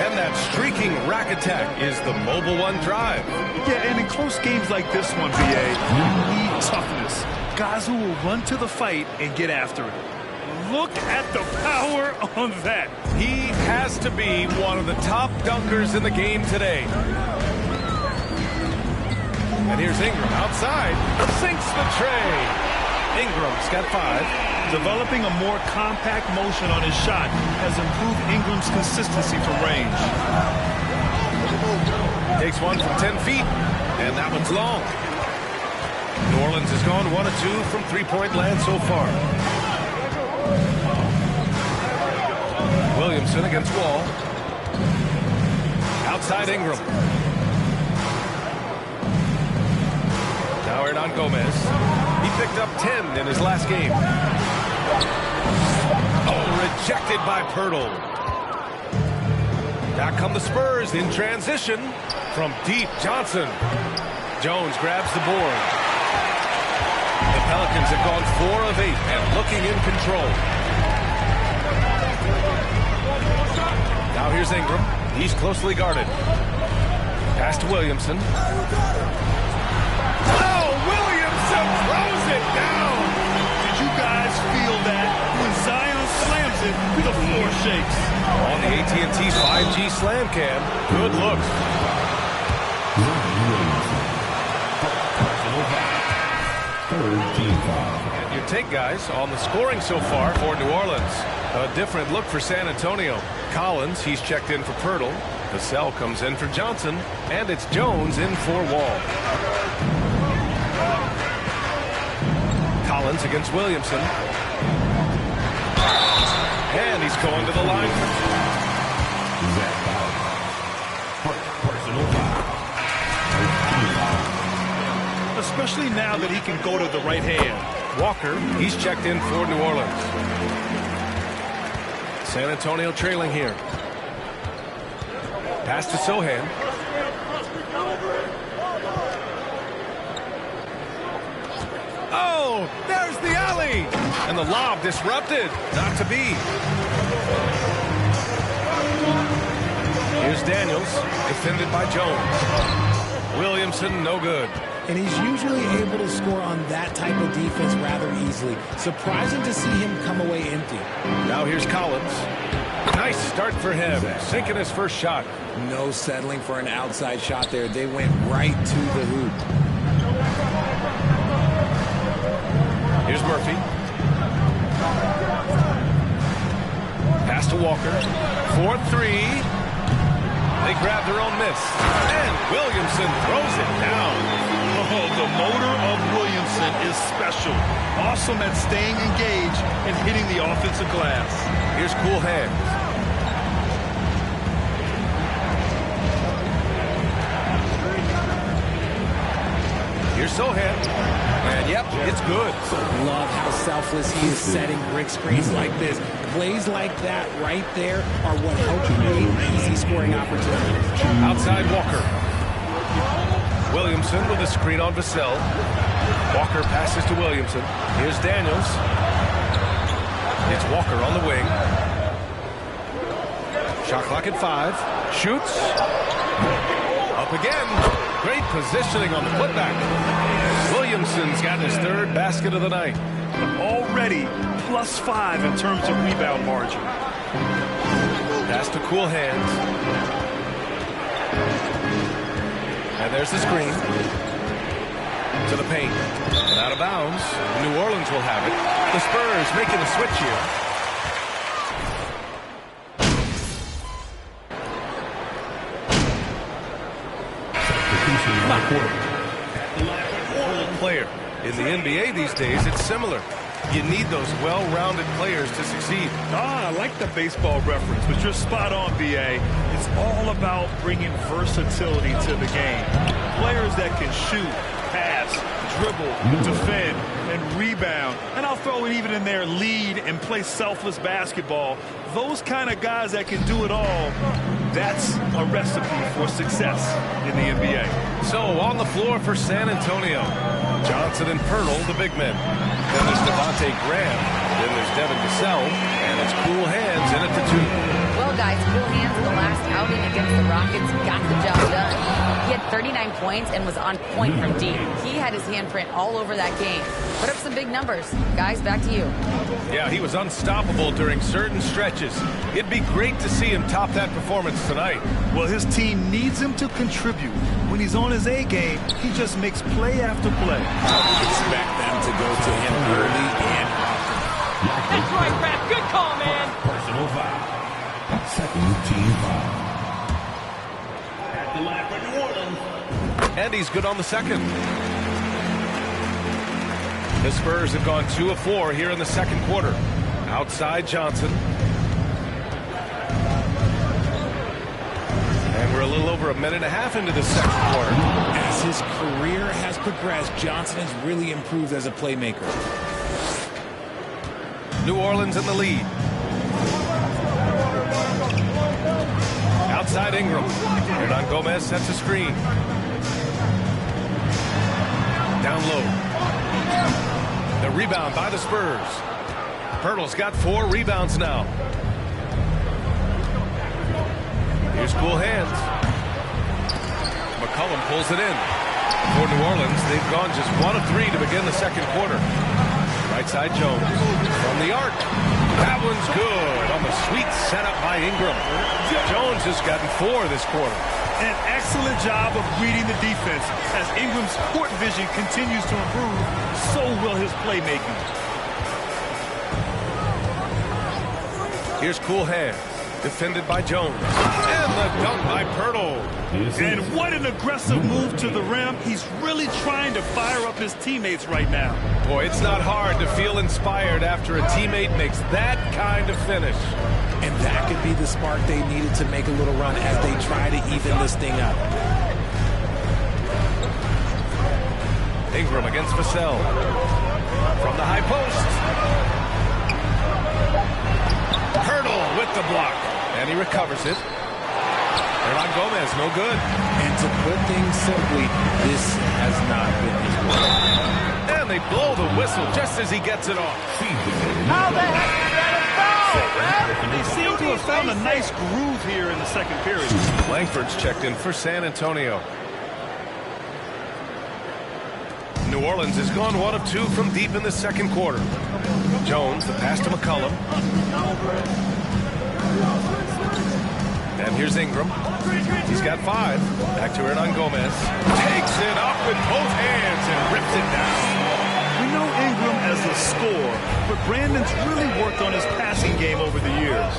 And that streaking rack attack is the Mobile One drive. Yeah, and in close games like this one, BA, you need toughness. Guys who will run to the fight and get after it. Look at the power on that. He has to be one of the top dunkers in the game today. And here's Ingram outside. Sinks the tray. Ingram's got 5. Developing a more compact motion on his shot has improved Ingram's consistency from range. Takes one from 10 feet, and that one's long. New Orleans has gone 1 of 2 from three-point land so far. Williamson against Wall. Outside Ingram. Now Hernan Gomez. He picked up 10 in his last game. Oh, rejected by Pirtle. Back come the Spurs in transition. From deep, Johnson. Jones grabs the board. The Pelicans have gone 4 of 8 and looking in control. Now here's Ingram. He's closely guarded. Pass to Williamson. Oh, Williamson throws it down. Did you guys feel that? When Zion slams it, the floor shakes. On the AT&T 5G Slam Cam. Good looks. And your take, guys, on the scoring so far for New Orleans. A different look for San Antonio. Collins, he's checked in for Pirtle. Vassell comes in for Johnson. And it's Jones in for Wall. Collins against Williamson. And he's going to the line. Especially now that he can go to the right hand. Walker, he's checked in for New Orleans. San Antonio trailing here. Pass to Sohan. Oh, there's the alley. And the lob disrupted. Not to be. Here's Daniels, defended by Jones. Williamson, no good. and he's usually able to score on that type of defense rather easily. Surprising to see him come away empty. Now here's Collins. Nice start for him, sinking his first shot. No settling for an outside shot there. They went right to the hoop. Here's Murphy. Pass to Walker. 4-3. They grab their own miss. And Williamson throws it down. Oh, the motor of Williamson is special. Awesome at staying engaged and hitting the offensive glass. Here's Cool Hands. Here's Sohan. And yep, it's good. Love how selfless he is setting brick screens like this. Plays like that right there are what help create easy scoring opportunities. Outside Walker. Williamson with a screen on Vassell. Walker passes to Williamson. Here's Daniels. It's Walker on the wing. Shot clock at 5. Shoots. Up again. Great positioning on the putback. Williamson's got his third basket of the night. Already +5 in terms of rebound margin. Pass to Cool Hands. And there's the screen. To the paint. And out of bounds. New Orleans will have it. The Spurs making a switch here. Player. In the NBA these days, it's similar. You need those well-rounded players to succeed. I like the baseball reference, but you're spot on, BA. It's all about bringing versatility to the game. Players that can shoot, pass, dribble, defend, and rebound. And I'll throw it even in there, lead and play selfless basketball. Those kind of guys that can do it all, that's a recipe for success in the NBA. So on the floor for San Antonio, Johnson and Pirtle, the big men. Then there's Devontae Graham. Then there's Devin Vassell. And it's Cool Hands in at the 2. Well, guys, Cool Hands in the last outing against the Rockets got the job done. He had 39 points and was on point from deep. He had his handprint all over that game. Put up some big numbers. Guys, back to you. Yeah, he was unstoppable during certain stretches. It'd be great to see him top that performance tonight. Well, his team needs him to contribute. When he's on his A game, he just makes play after play. Expect them to go to him early and often. That's right, Brad. Good call, man. Personal foul. Second team foul. At the line for New Orleans. And he's good on the second. The Spurs have gone 2 of 4 here in the second quarter. Outside Johnson. And we're a little over a minute and a half into the second quarter. As his career has progressed, Johnson has really improved as a playmaker. New Orleans in the lead. Outside Ingram. Hernan Gomez sets a screen. Down low. The rebound by the Spurs. Pirtle's got 4 rebounds now. Here's Cool Hands. McCollum pulls it in. For New Orleans, they've gone just 1 of 3 to begin the second quarter. Right side Jones. From the arc. That one's good on the sweet setup by Ingram. Jones has gotten 4 this quarter. An excellent job of reading the defense. As Ingram's court vision continues to improve, so will his playmaking. Here's Cool Hands. Defended by Jones. And the dunk by Pirtle. And what an aggressive move to the rim. He's really trying to fire up his teammates right now. Boy, it's not hard to feel inspired after a teammate makes that kind of finish. And that could be the spark they needed to make a little run as they try to even this thing up. Ingram against Vassell. From the high post. Pirtle with the block. And he recovers it. Hernan Gomez, no good. And to put things simply, this has not been his work. And they blow the whistle just as he gets it off. How the heck is that a foul, man? They seem to have found a nice groove here in the second period. Langford's checked in for San Antonio. New Orleans has gone 1 of 2 from deep in the second quarter. Jones, the pass to McCollum. And here's Ingram. He's got 5. Back to Hernangomez. Takes it up with both hands and rips it down. We know Ingram as a scorer, but Brandon's really worked on his passing game over the years.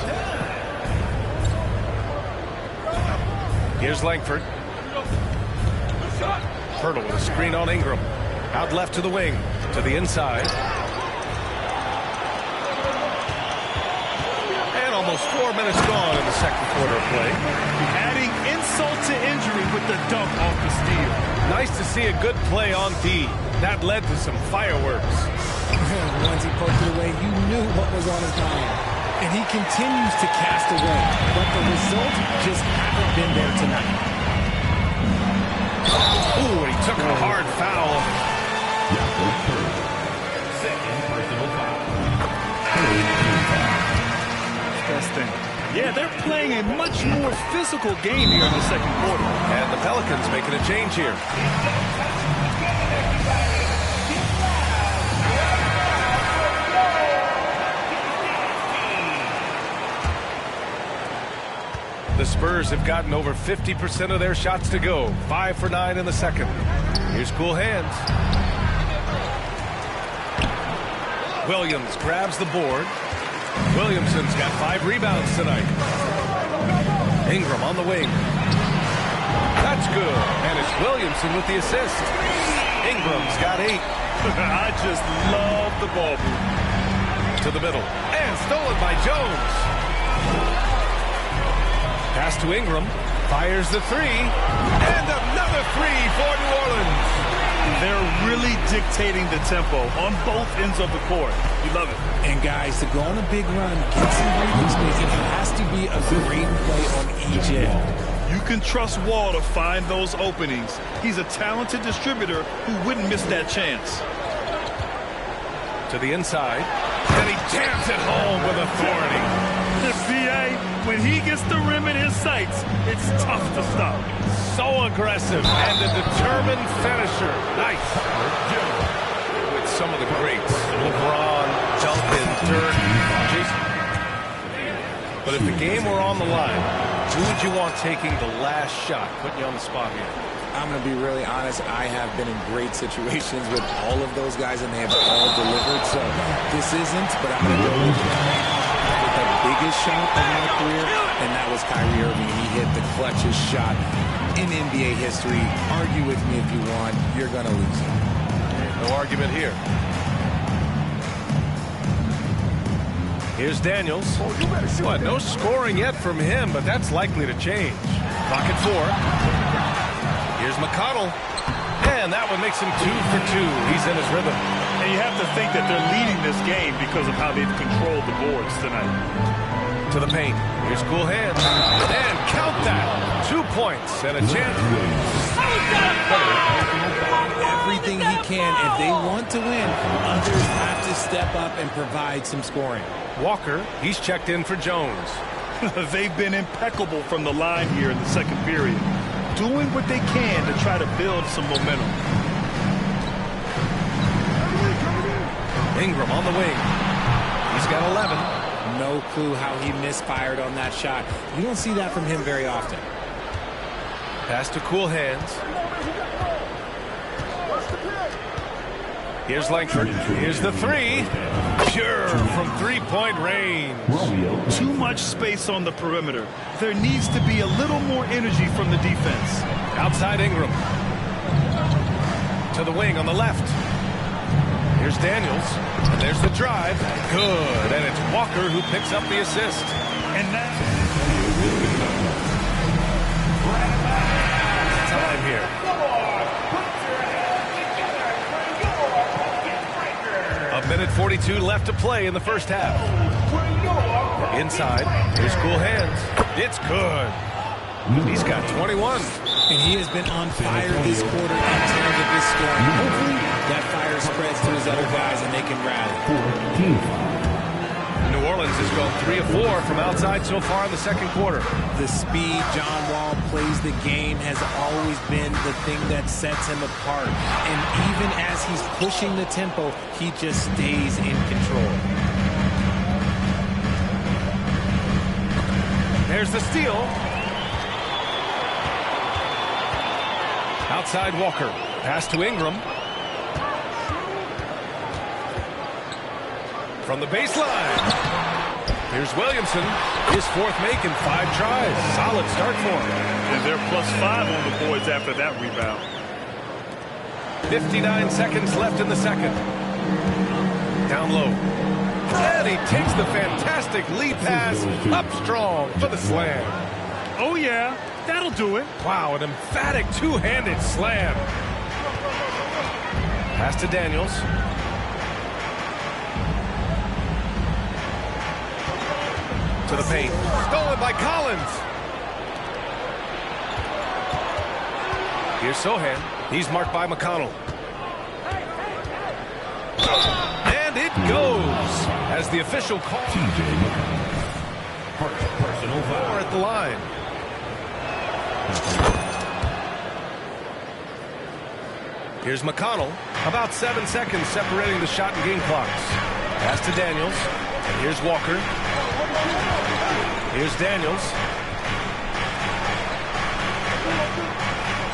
Here's Langford. Pirtle with a screen on Ingram. Out left to the wing. To the inside. And almost 4 minutes gone in the second quarter of play. Adding insult to injury with the dunk off the steal. Nice to see a good play on D. That led to some fireworks. Once he poked it away, you knew what was on his mind. And he continues to cast away. But the results just haven't been there tonight. Ooh, he took a hard foul. Second personal foul. Interesting. Yeah, they're playing a much more physical game here in the second quarter. And the Pelicans making a change here. The Spurs have gotten over 50% of their shots to go. 5 for 9 in the second. Here's cool hands. Williams grabs the board. Williamson's got 5 rebounds tonight. Ingram on the wing. That's good. And it's Williamson with the assist. Ingram's got 8. I just love the ball move. To the middle. And stolen by Jones. Pass to Ingram. Fires the 3. And another 3 for New Orleans. They're really dictating the tempo on both ends of the court. You love it. And guys, to go on a big run, get some breathing space, it has to be a great play on each end. You can trust Wall to find those openings. He's a talented distributor who wouldn't miss that chance. To the inside. And he jams it home with authority. B.A., when he gets the rim in his sights, it's tough to stop. So aggressive and a determined finisher. Nice. With some of the greats. LeBron, Duncan, Dirk, Jason. But if the game were on the line, who would you want taking the last shot? Putting you on the spot here. I'm going to be really honest. I have been in great situations with all of those guys, and they have all delivered. So this isn't, but I'm going to go with the biggest shot of my career, and that was Kyrie Irving. He hit the clutchest shot in NBA history. Argue with me if you want. You're going to lose it. No argument here. Here's Daniels. What, no scoring yet from him, but that's likely to change. Clock at 4. Here's McConnell. And that one makes him 2 for 2. He's in his rhythm. And you have to think that they're leading this game because of how they've controlled the boards tonight. To the paint. Here's cool hands. And count that. 2 points and a chance. Everything he can. If they want to win, others have to step up and provide some scoring. Walker, he's checked in for Jones. They've been impeccable from the line here in the second period, doing what they can to try to build some momentum. Ingram on the wing. He's got 11. No clue how he misfired on that shot. You don't see that from him very often. Pass to cool hands. Here's Langford. Here's the 3. Pure from 3-point range. Too much space on the perimeter. There needs to be a little more energy from the defense. Outside Ingram. To the wing on the left. Here's Daniels. And there's the drive. Good. And it's Walker who picks up the assist. And now time here. A minute 42 left to play in the first half. Inside. Here's cool hands. It's good. He's got 21. And he has been on fire this quarter in terms of his scoring. Hopefully that fire spreads to his other guys and they can rally. New New Orleans has gone 3 of 4 from outside so far in the second quarter. The speed John Wall plays the game has always been the thing that sets him apart. And even as he's pushing the tempo, he just stays in control. There's the steal. Outside Walker. Pass to Ingram. From the baseline. Here's Williamson. His fourth make in 5 tries. Solid start for him. And they're +5 on the boards after that rebound. 59 seconds left in the second. Down low. And he takes the fantastic lead pass up strong for the slam. Oh, yeah. That'll do it. Wow, an emphatic two-handed slam. Pass to Daniels. To the paint. Stolen by Collins. Here's Sohan. He's marked by McConnell. And it goes as the official call. Personal foul at the line. Here's McConnell. About 7 seconds separating the shot and game clocks. Pass to Daniels. And here's Walker. Here's Daniels.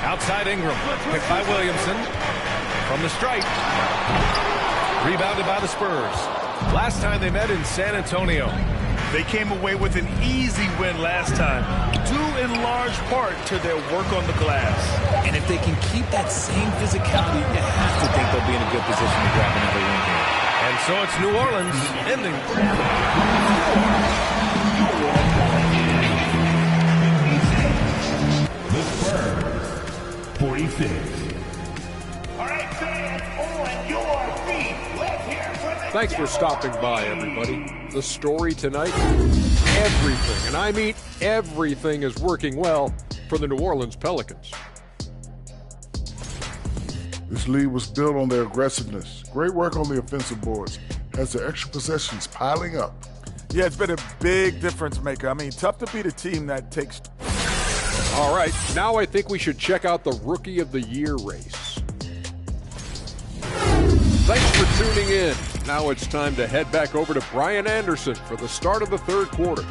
Outside Ingram. Picked by Williamson. From the stripe. Rebounded by the Spurs. Last time they met in San Antonio. They came away with an easy win last time, due in large part to their work on the glass. And if they can keep that same physicality, you have to think they'll be in a good position to grab another win here. And so it's New Orleans ending. The Spurs, 46. All right, fans, on your feet. Let's hear from the Thanks for stopping by, everybody. The story tonight, everything, and I mean everything, is working well for the New Orleans Pelicans. This lead was built on their aggressiveness. Great work on the offensive boards. Has the extra possessions piling up. Yeah, it's been a big difference maker. I mean, tough to beat a team that takes... All right, now I think we should check out the Rookie of the Year race. Thanks for tuning in. Now it's time to head back over to Brian Anderson for the start of the third quarter.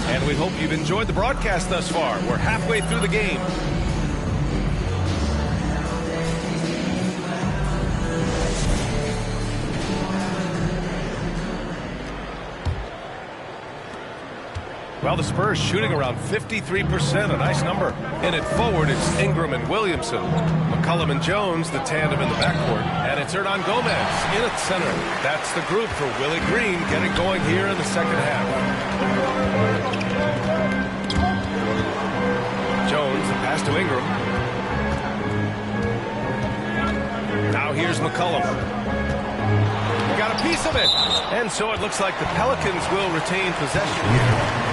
And we hope you've enjoyed the broadcast thus far. We're halfway through the game. Well, the Spurs shooting around 53%, a nice number. In it forward, it's Ingram and Williamson. McCollum and Jones, the tandem in the backcourt. And it's Hernan Gomez in at center. That's the group for Willie Green getting going here in the second half. Jones, the pass to Ingram. Now here's McCollum. Got a piece of it. And so it looks like the Pelicans will retain possession here.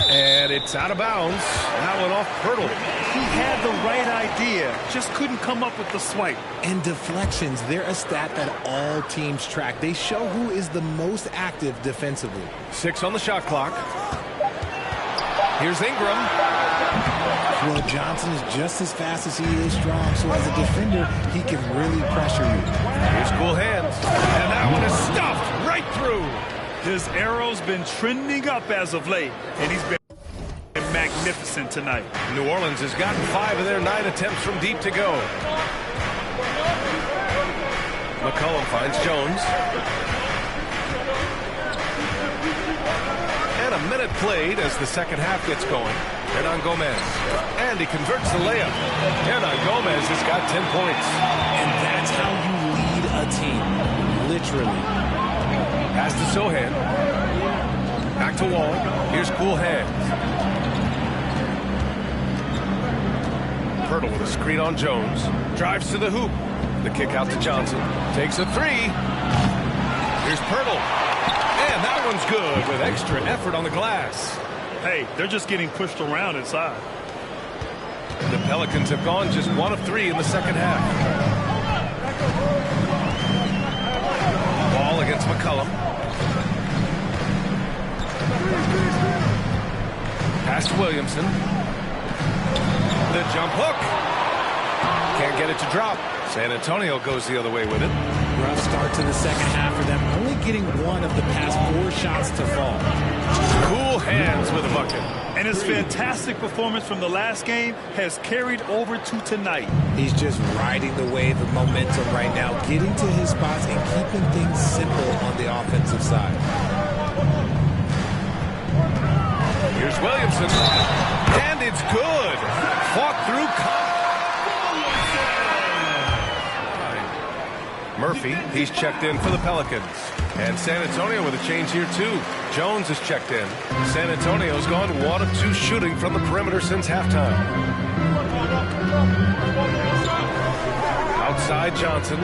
And it's out of bounds. That one off Pirtle. He had the right idea, just couldn't come up with the swipe. And deflections, they're a stat that all teams track. They show who is the most active defensively. 6 on the shot clock. Here's Ingram. Well, Johnson is just as fast as he is strong, so as a defender, he can really pressure you. Here's cool hands. And that one is stuffed right through. His arrow's been trending up as of late, and he's been magnificent tonight. New Orleans has gotten 5 of their 9 attempts from deep to go. McCollum finds Jones. And a minute played as the second half gets going. Hernan Gomez. And he converts the layup. Hernan Gomez has got 10 points. And that's how you lead a team. Literally. Pass to Sohan. Back to Wall. Here's cool hands. Pirtle with a screen on Jones. Drives to the hoop. The kick out to Johnson. Takes a three. Here's Pirtle. And that one's good with extra effort on the glass. Hey, they're just getting pushed around inside. The Pelicans have gone just 1 of 3 in the second half. Ball against McCollum. Pass to Williamson. The jump hook. Can't get it to drop. San Antonio goes the other way with it. Rough start to the second half for them, only getting 1 of the past 4 shots to fall. Cool hands with a bucket. And his fantastic performance from the last game has carried over to tonight. He's just riding the wave of momentum right now, getting to his spots and keeping things simple on the offensive side. Here's Williamson. And it's good. Fought through Murphy, he's checked in for the Pelicans. And San Antonio with a change here, too. Jones is checked in. San Antonio's gone 1 of 2 shooting from the perimeter since halftime. Outside Johnson.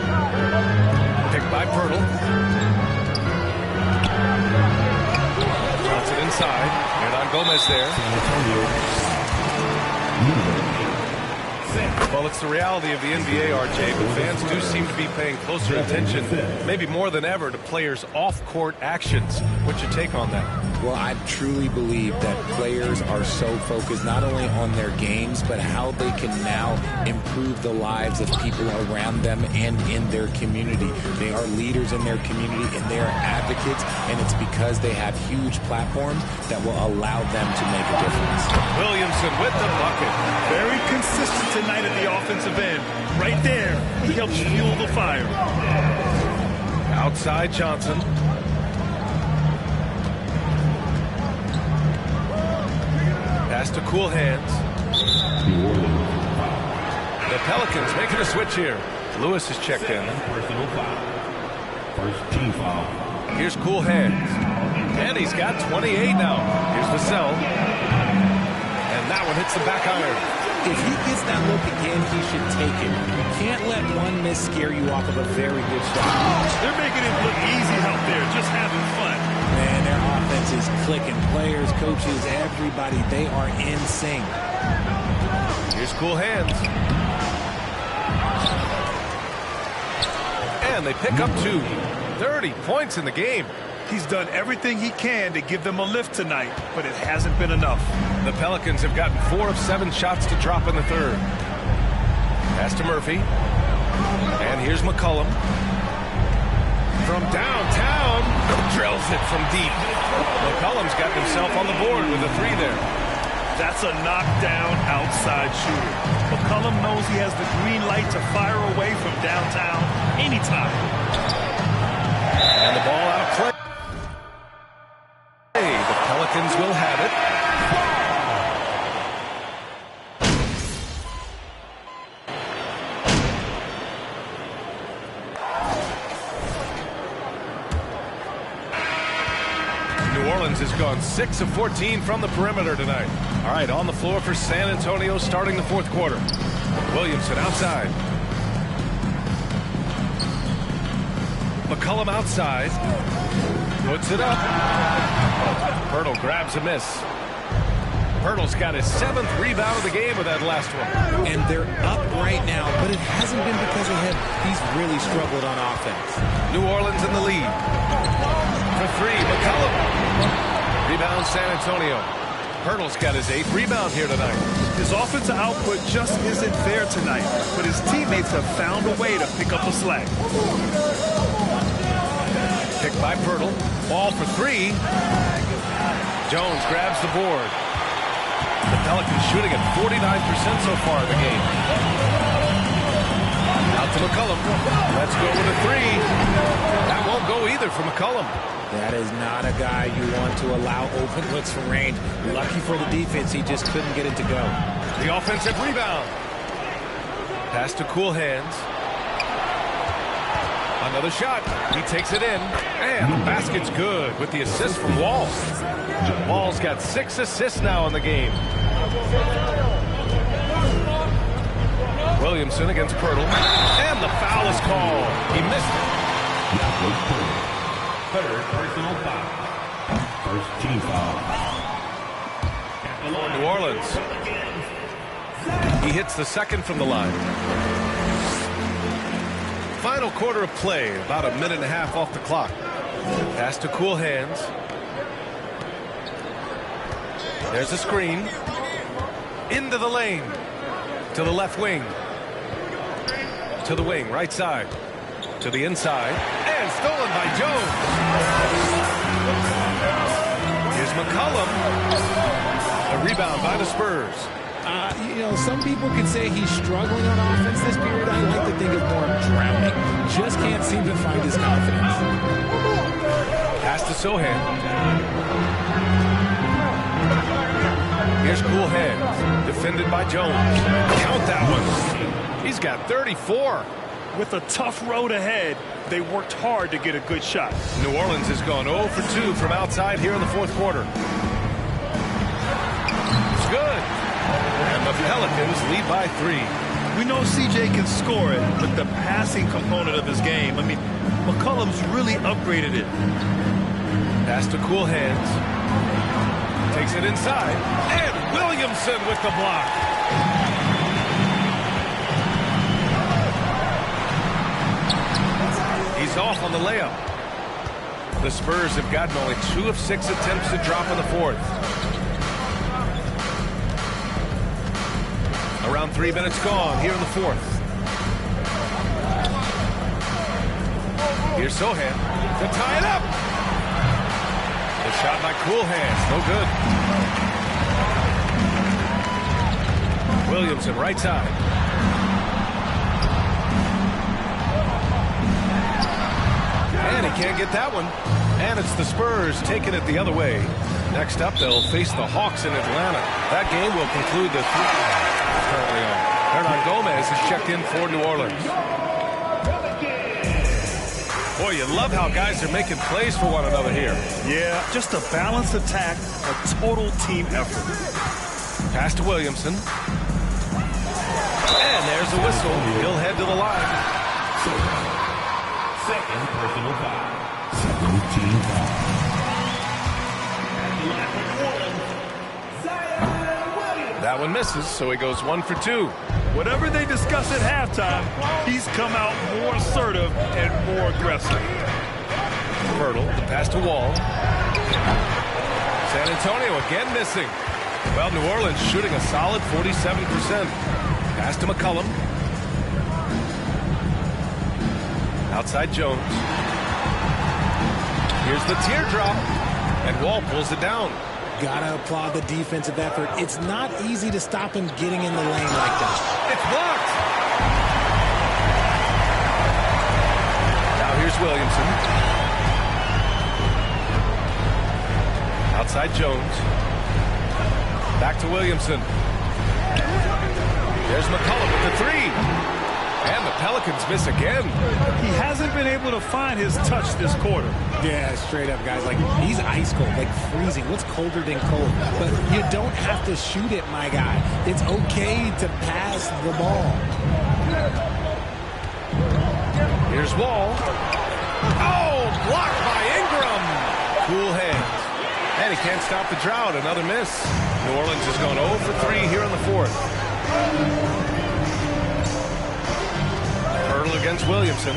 Picked by Pirtle. Johnson inside. And on Gomez there. Well, it's the reality of the NBA, RJ, but fans do seem to be paying closer attention, maybe more than ever, to players' off-court actions. What's your take on that? Well, I truly believe that players are so focused not only on their games, but how they can now improve the lives of people around them and in their community. They are leaders in their community, and they are advocates, and it's because they have huge platforms that will allow them to make a difference. Williamson with the bucket. Very consistent tonight at the offensive end. Right there, he helps fuel the fire. Outside Johnson. Pass to cool hands. The Pelicans making a switch here. Lewis is checked in. First team foul. Here's cool hands. And he's got 28 now. Here's Vassell. And that one hits the back iron. If he gets that look again, he should take it. You can't let one miss scare you off of a very good shot. They're making it look easy out there, just having fun. Man, their offense is clicking. Players, coaches, everybody, they are in sync. Here's cool hands. And they pick up 2. 30 points in the game. He's done everything he can to give them a lift tonight, but it hasn't been enough. The Pelicans have gotten 4 of 7 shots to drop in the third. Pass to Murphy. And here's McCollum. From downtown, drills it from deep. McCollum's got himself on the board with a 3 there. That's a knockdown outside shooter. McCollum knows he has the green light to fire away from downtown anytime. And the ball out of play. The Pelicans will have it. New Orleans has gone 6 of 14 from the perimeter tonight. All right, on the floor for San Antonio starting the 4th quarter. Williamson outside. McCollum outside. Puts it up. Pirtle grabs a miss. Pirtle's got his 7th rebound of the game with that last one. And they're up right now, but it hasn't been because of him. He's really struggled on offense. New Orleans in the lead. For 3, McCollum. Rebound San Antonio. Pirtle's got his 8th rebound here tonight. His offensive output just isn't there tonight, but his teammates have found a way to pick up the slack. Picked by Pirtle. Ball for 3. Jones grabs the board. The Pelicans shooting at 49% so far in the game. Out to McCollum. Let's go with a 3. That won't go either for McCollum. That is not a guy you want to allow open looks from range. Lucky for the defense, he just couldn't get it to go. The offensive rebound. Pass to cool hands. Another shot. He takes it in. And the basket's good with the assist from Wall. Wall's got 6 assists now in the game. Williamson against Pirtle. And the foul is called. He missed it. Third personal foul. First team foul. For New Orleans. He hits the second from the line. Final quarter of play, about a minute and a half off the clock. Pass to Cool Hands. There's a screen. Into the lane. To the left wing. To the wing, right side. To the inside. And stolen by Jones. Here's McCollum. A rebound by the Spurs. You know, some people could say he's struggling on offense this period. I like to think of more drowning. Just can't seem to find his confidence. Pass to Sohan. Here's Cool Hands. Defended by Jones. Count that one. He's got 34. With a tough road ahead, they worked hard to get a good shot. New Orleans has gone 0 for 2 from outside here in the fourth quarter. It's good. And the Pelicans lead by 3. We know CJ can score it, but the passing component of his game, I mean, McCollum's really upgraded it. Pass to Cool Hands. Takes it inside. And Williamson with the block. He's off on the layup. The Spurs have gotten only 2 of 6 attempts to drop in the fourth. Around 3 minutes gone here in the fourth. Here's Sohan to tie it up. The shot by Cool Hands, no good. Williamson, right side. And he can't get that one. And it's the Spurs taking it the other way. Next up, they'll face the Hawks in Atlanta. That game will conclude the currently on. Hernan Gomez is checked in for New Orleans. Boy, you love how guys are making plays for one another here. Yeah, just a balanced attack, a total team effort. Pass to Williamson. And there's a whistle. He'll head to the line. Second personal foul. Second team foul. That one misses, so he goes 1 for 2. Whatever they discuss at halftime, he's come out more assertive and more aggressive. Pirtle, the pass to Wall. San Antonio again missing. Well, New Orleans shooting a solid 47%. Pass to McCollum. Outside Jones. Here's the teardrop. And Wall pulls it down. Gotta applaud the defensive effort. It's not easy to stop him getting in the lane like that. It's blocked. Now here's Williamson. Outside Jones. Back to Williamson. There's McCollum with the 3. And the Pelicans miss again. He hasn't been able to find his touch this quarter. Yeah, straight up, guys. Like, he's ice cold, like freezing. What's colder than cold? But you don't have to shoot it, my guy. It's okay to pass the ball. Here's Wall. Oh, blocked by Ingram. Cool Hands. And he can't stop the drought. Another miss. New Orleans has gone 0 for 3 here in the fourth. Pirtle against Williamson.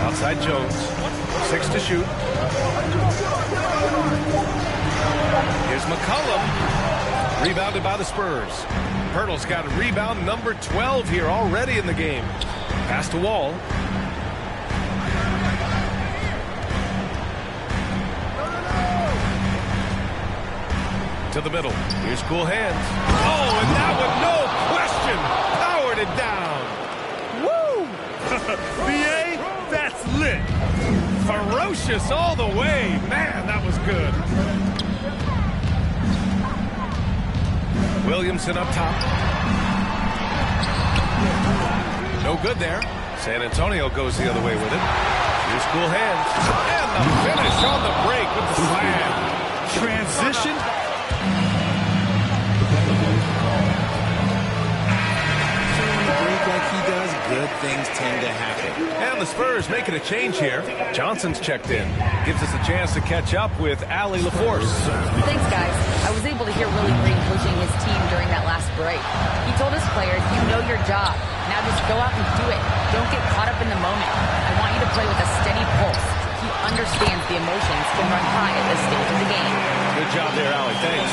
Outside Jones. 6 to shoot. Here's McCollum. Rebounded by the Spurs. Pirtle's got rebound number 12 here already in the game. Pass to Wall. To the middle. Here's Cool Hands. Oh, and that one, no question, powered it down. Woo! BA, that's lit. Ferocious all the way. Man, that was good. Williamson up top. No good there. San Antonio goes the other way with it. Here's Cool Hands. And the finish on the break with the slam. Transition Like he does, good things tend to happen. And the Spurs making a change here. Johnson's checked in. Gives us a chance to catch up with Allie LaForce. Thanks, guys. I was able to hear Willie Green coaching his team during that last break. He told his players, you know your job. Now just go out and do it. Don't get caught up in the moment. I want you to play with a steady pulse. He understands the emotions can run high at this stage of the game. Good job there, Allie. Thanks.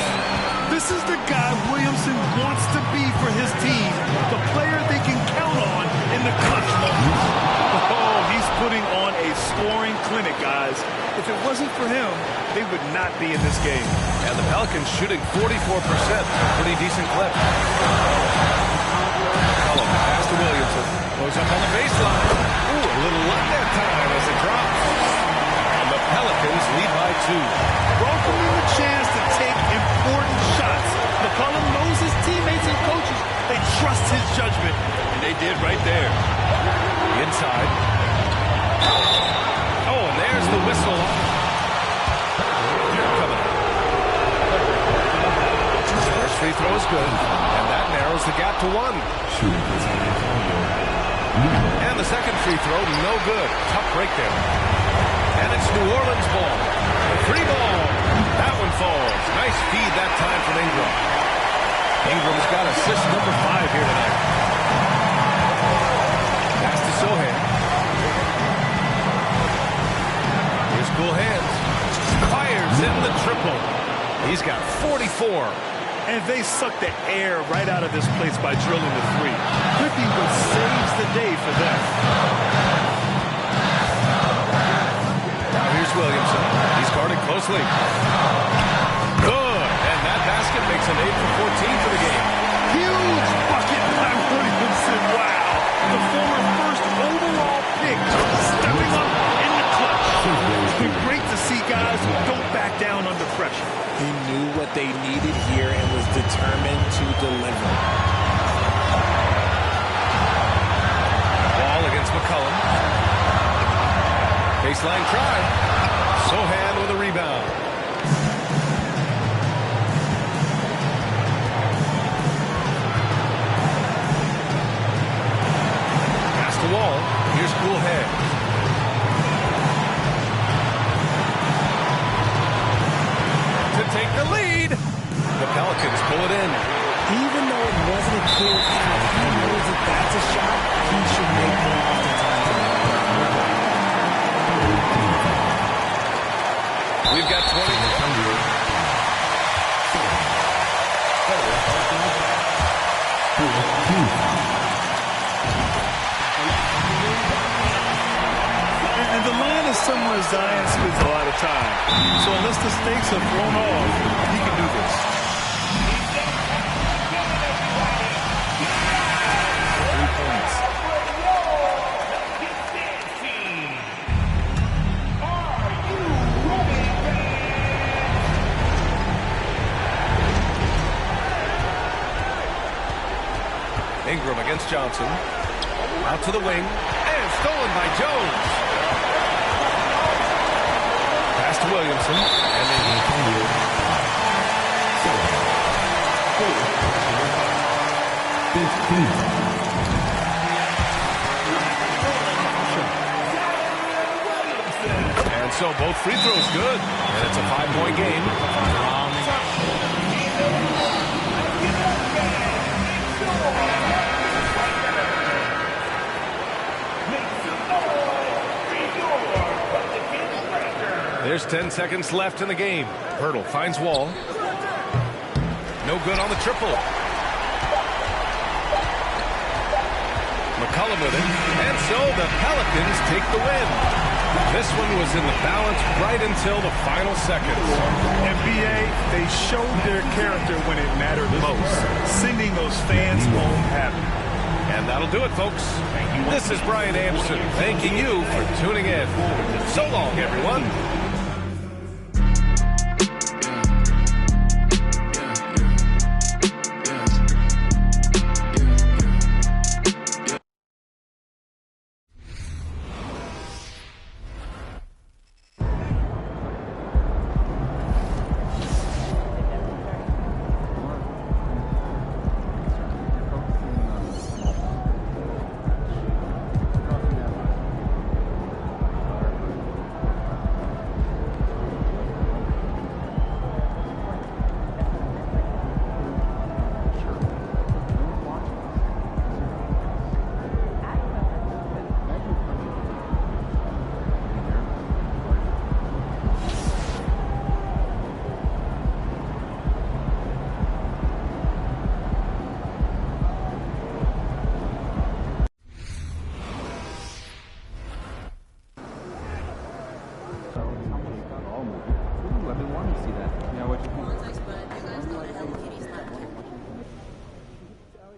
This is the guy Williamson wants to be for his team. The player they can count on in the clutch moments. Oh, he's putting on a scoring clinic, guys. If it wasn't for him, they would not be in this game. And the Pelicans shooting 44%. Pretty decent clip. Cullum, pass to Williamson. Goes up on the baseline. Ooh, a little luck that time as it drops. And the Pelicans lead by 2. Welcome him a chance to take important shots. McCollum knows his teammates and coaches. They trust his judgment, and they did right there. Inside. Oh, and there's the whistle. Coming up. First free throw is good, and that narrows the gap to 1. And the second free throw, no good. Tough break there. And it's New Orleans ball. The 3 ball. That one falls. Nice feed that time from Ingram. Ingram's got assist number 5 here tonight. Pass to Sohan. Here's cool hands. Fires in the triple. He's got 44. And they suck the air right out of this place by drilling the 3. Could be what saves the day for them. Now here's Williamson. He's guarded closely. Good. And that basket makes him 8 for 14 for the game. Huge bucket by Williamson. Wow. The former first overall pick stepping up in the clutch. It's been great to see guys who don't back down under pressure. He knew what they needed here and was determined to deliver. Ball against McCollum. Baseline try. Sohan with a rebound. Pass to Wall. Here's cool hands. To take the lead. The Pelicans pull it in. Even though it wasn't a clear path, he knows that that's a shot he should make more oftentimes. We've got 20. And the line is somewhere Zion spends a lot of time. So unless the stakes are thrown off, he can do this. Ingram against Johnson. Out to the wing. And stolen by Jones. Pass to Williamson. And then and so both free throws good. And it's a 5-point game. There's 10 seconds left in the game. Pirtle finds Wall. No good on the triple. McCollum with it. And so the Pelicans take the win. This one was in the balance right until the final seconds. NBA, they showed their character when it mattered most, sending those fans home happy. And that'll do it, folks. This is Brian Anderson thanking you for tuning in. So long, everyone.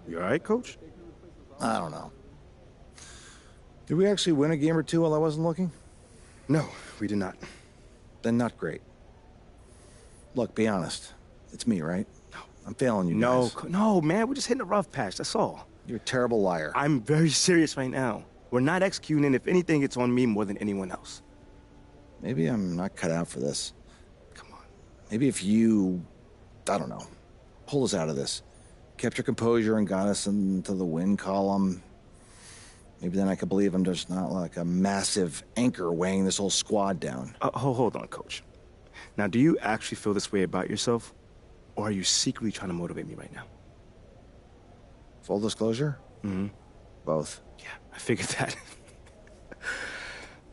You all right, Coach? I don't know. Did we actually win a game or two while I wasn't looking? No, we did not. Then not great. Look, be honest. It's me, right? No. I'm failing you No, guys. no, man. We're just hitting a rough patch. That's all. You're a terrible liar. I'm very serious right now. We're not executing, and if anything, it's on me more than anyone else. Maybe I'm not cut out for this. Come on. Maybe if you, I don't know, pulled us out of this, kept your composure and got us into the win column, maybe then I could believe I'm just not like a massive anchor weighing this whole squad down. Hold on, Coach. Now, do you actually feel this way about yourself, or are you secretly trying to motivate me right now? Full disclosure? Mm-hmm. Both. Yeah, I figured that.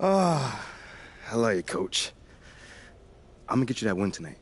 I love you, Coach. I'm gonna get you that win tonight.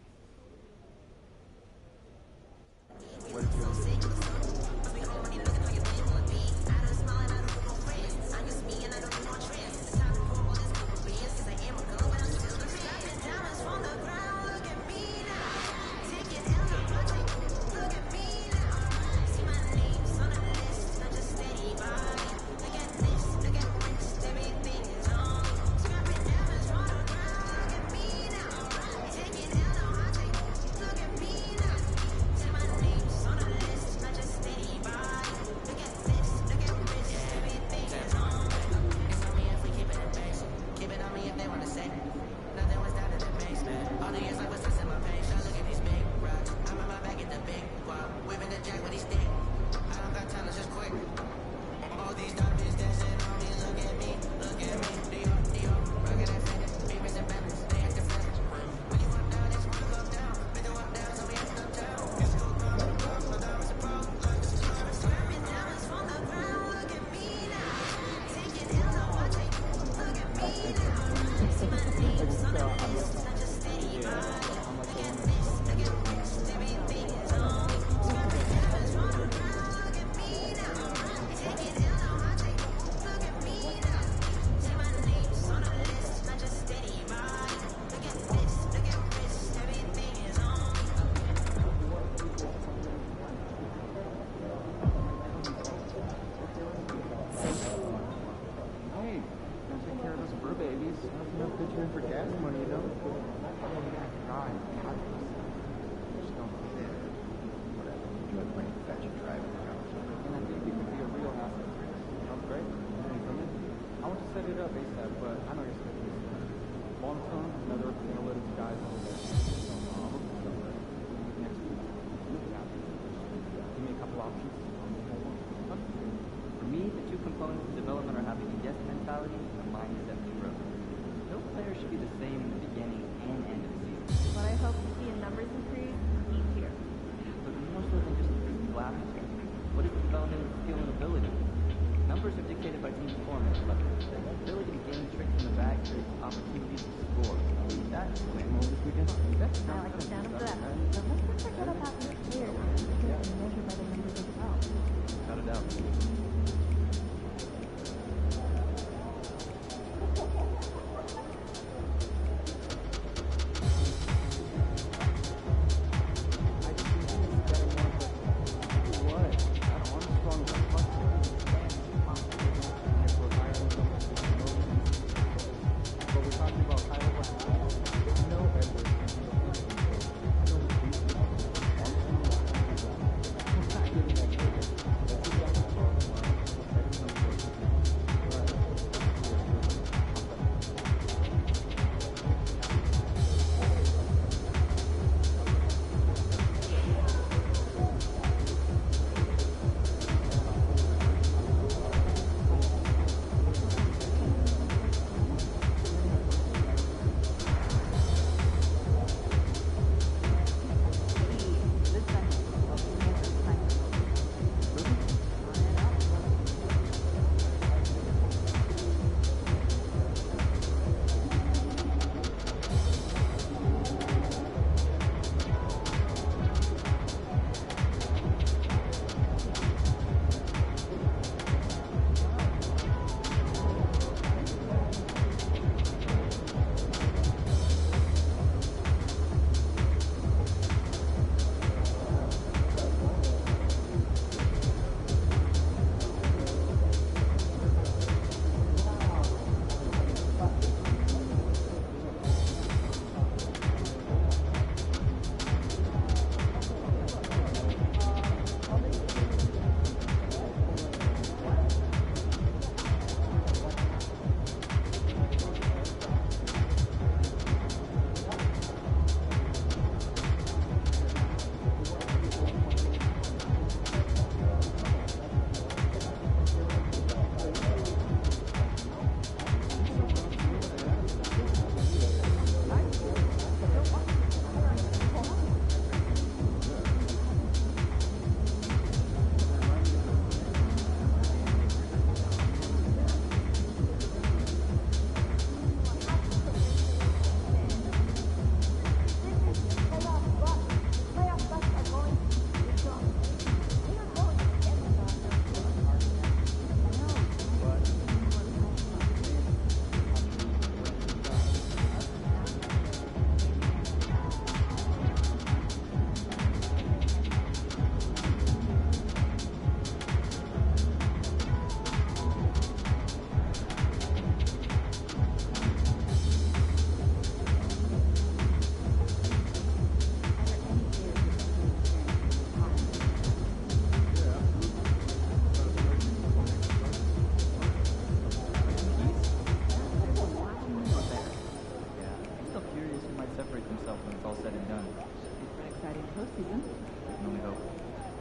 separates himself when it's all said and done. It's an exciting postseason. I can only hope.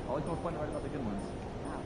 Always more fun to write about the good ones. Wow.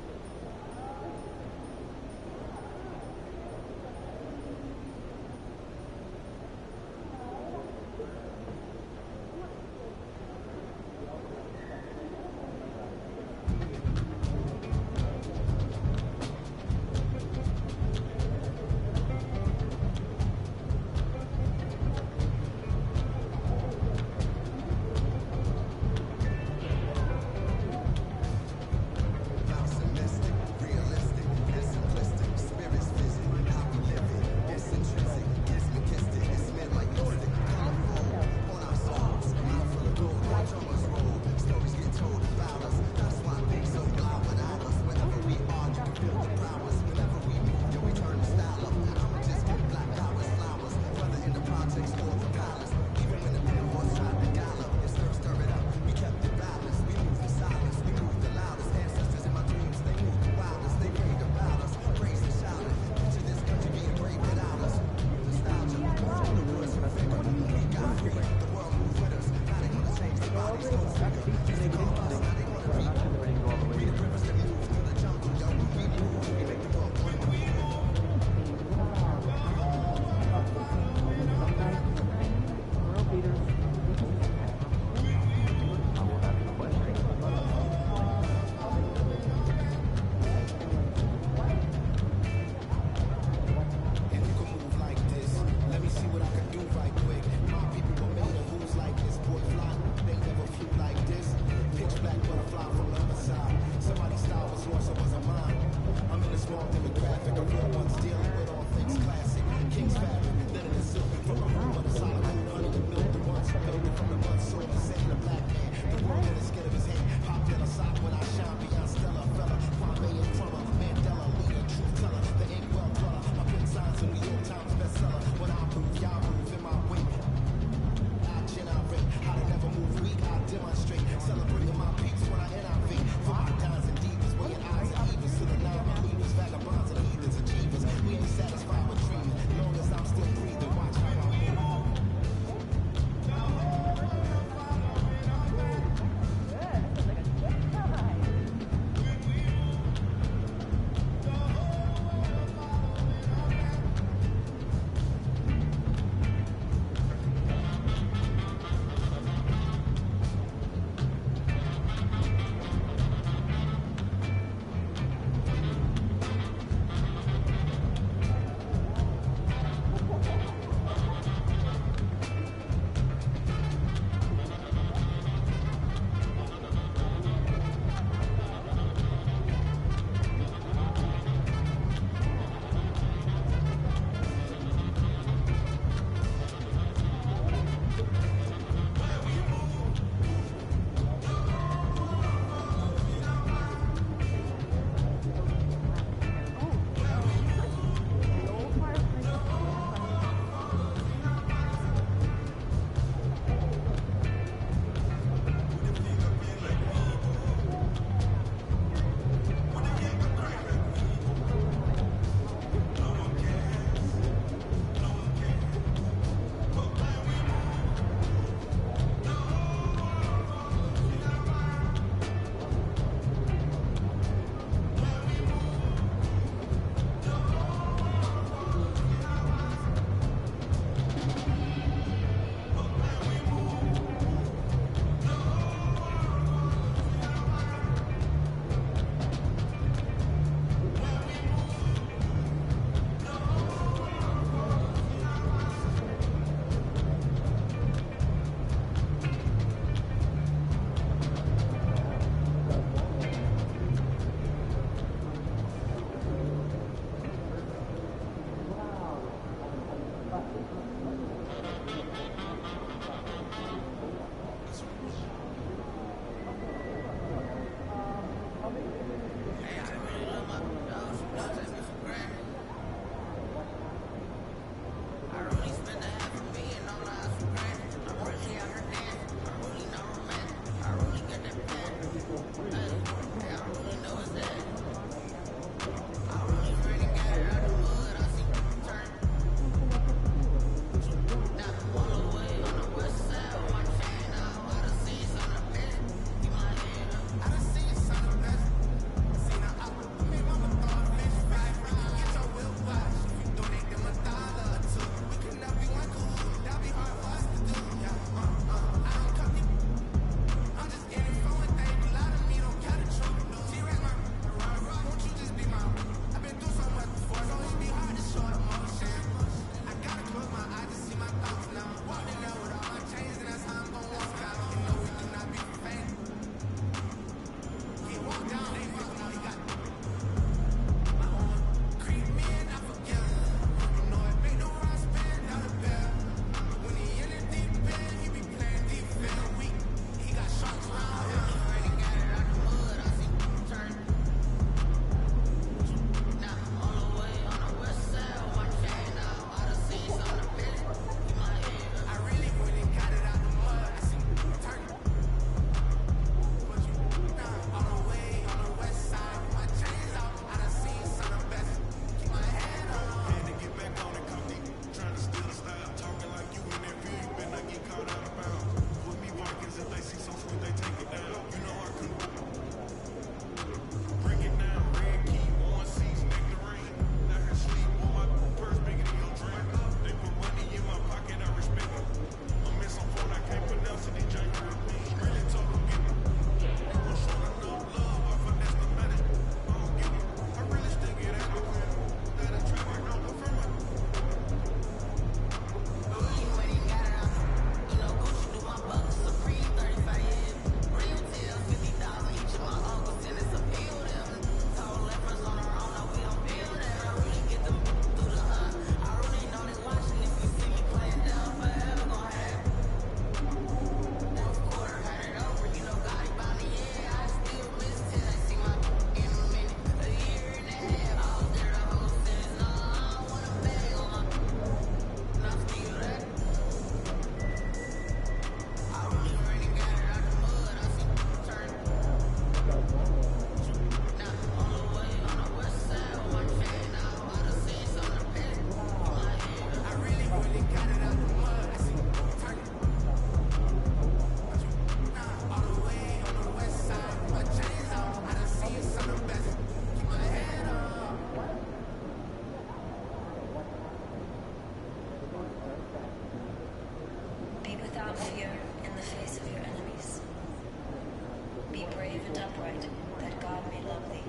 birthright, that God may love thee.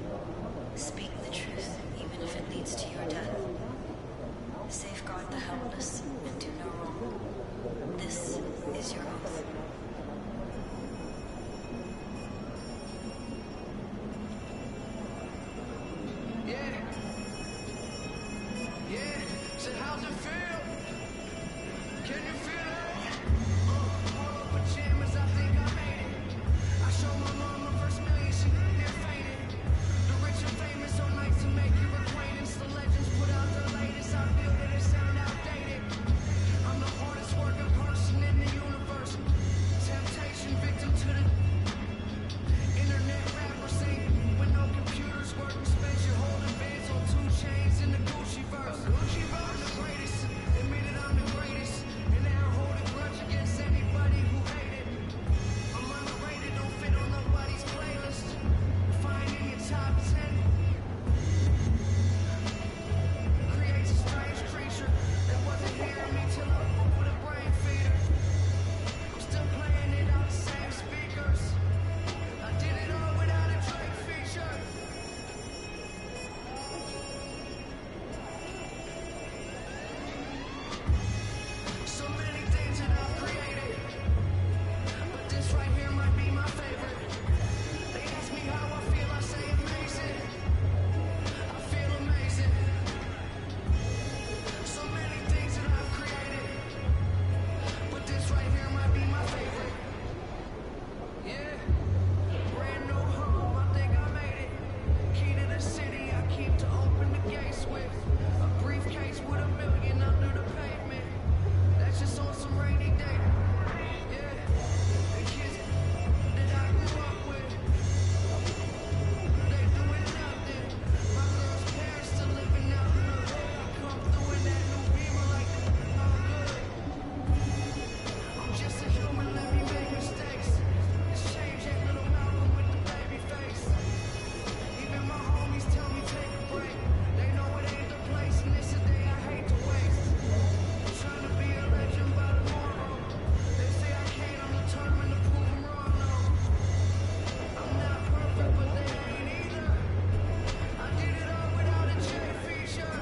Speak the truth, even if it leads to your death. Safeguard the helpless and do no wrong. This is your oath. So how's it feel? Can you feel it? All over pajamas, I think I made it. I showed my mom my first million, she near fainted. The rich and famous on nights to make your acquaintance. The legends put out the latest, I feel that it sound outdated. I'm the hardest working person in the universe. Temptation, victim to the internet rapper scene. When no computers work, spend your holding bands on 2 chains in the Gucci verse. I'm the greatest, admitted I'm the greatest. And now I hold a grudge against anybody who hated. I'm underrated, don't fit on nobody's playlist. Find in your top 10. Creates a strange creature that wasn't hearing me till I with a brain feeder. I'm still playing it out the same speakers. I did it all without a Drake feature. So many things that I've created, but this right here might be my favorite. They ask me how I feel, I say amazing. I feel amazing. So many things that I've created, but this right here might be my favorite. Yeah, brand new home, I think I made it. Key to the city, I keep to open the gates with. A briefcase with $1 million under the pavement. That's just on some rainy day. Yeah, the kids that I grew up with, they doing nothing. My girl's parents still living out in the hood. I come through in that new Beamer like all good. I'm just a human, let me make mistakes. It's change that little Malcolm with the baby face. Even my homies tell me take a break. They know it ain't the place, and it's a day I hate to waste. I'm trying to be a legend by tomorrow. They say I can't, I'm determined to prove them wrong, no. I'm not perfect, but they ain't either. I did it all without a J feature.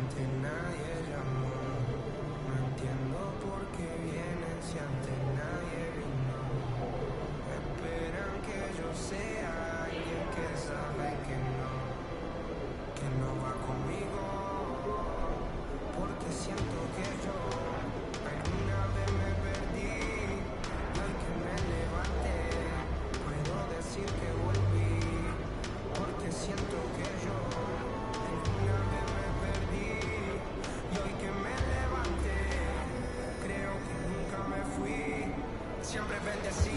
antes nadie llamó. No entiendo por qué vienen si antes nadie vino. Esperan que yo sea alguien que sabe que no va conmigo. Porque siento que yo alguna vez me perdí. Y hoy que me levanté, puedo decir que volví. Porque siento que yo alguna vez me perdí. Y hoy que me levanté, creo que nunca me fui. Siempre bendecido.